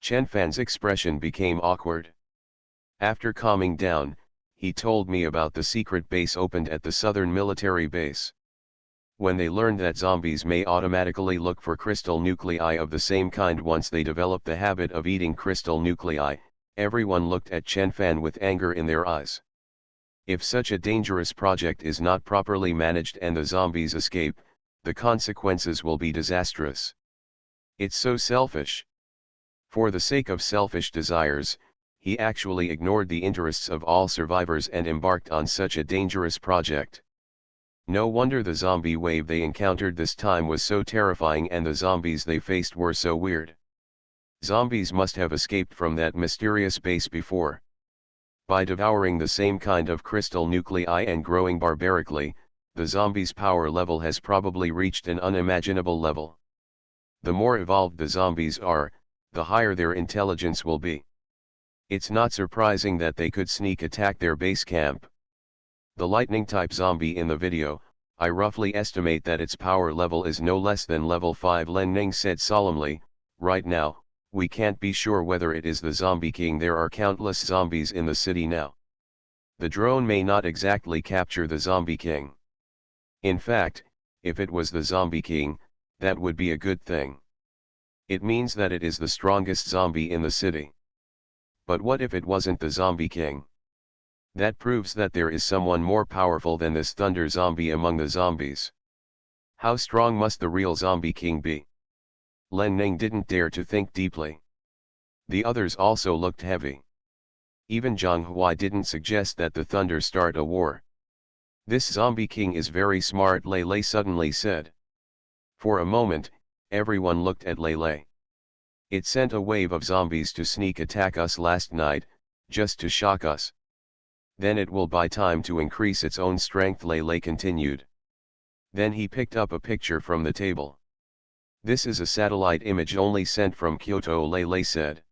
Chen Fan's expression became awkward. After calming down, he told me about the secret base opened at the southern military base. When they learned that zombies may automatically look for crystal nuclei of the same kind once they develop the habit of eating crystal nuclei, everyone looked at Chen Fan with anger in their eyes. If such a dangerous project is not properly managed and the zombies escape, the consequences will be disastrous. It's so selfish. For the sake of selfish desires, he actually ignored the interests of all survivors and embarked on such a dangerous project. No wonder the zombie wave they encountered this time was so terrifying and the zombies they faced were so weird. Zombies must have escaped from that mysterious base before. By devouring the same kind of crystal nuclei and growing barbarically, the zombies' power level has probably reached an unimaginable level. The more evolved the zombies are, the higher their intelligence will be. It's not surprising that they could sneak attack their base camp. The lightning-type zombie in the video, I roughly estimate that its power level is no less than level 5. Len Ning said solemnly, right now, we can't be sure whether it is the Zombie King. There are countless zombies in the city now. The drone may not exactly capture the Zombie King. In fact, if it was the Zombie King, that would be a good thing. It means that it is the strongest zombie in the city. But what if it wasn't the Zombie King? That proves that there is someone more powerful than this Thunder zombie among the zombies. How strong must the real Zombie King be? Len Ning didn't dare to think deeply. The others also looked heavy. Even Zhang Huai didn't suggest that the Thunder start a war. This Zombie King is very smart, Lei Lei suddenly said. For a moment, everyone looked at Lei Lei. It sent a wave of zombies to sneak attack us last night, just to shock us. Then it will buy time to increase its own strength, Lei Lei continued. Then he picked up a picture from the table. This is a satellite image only sent from Kyoto, Lei Lei said.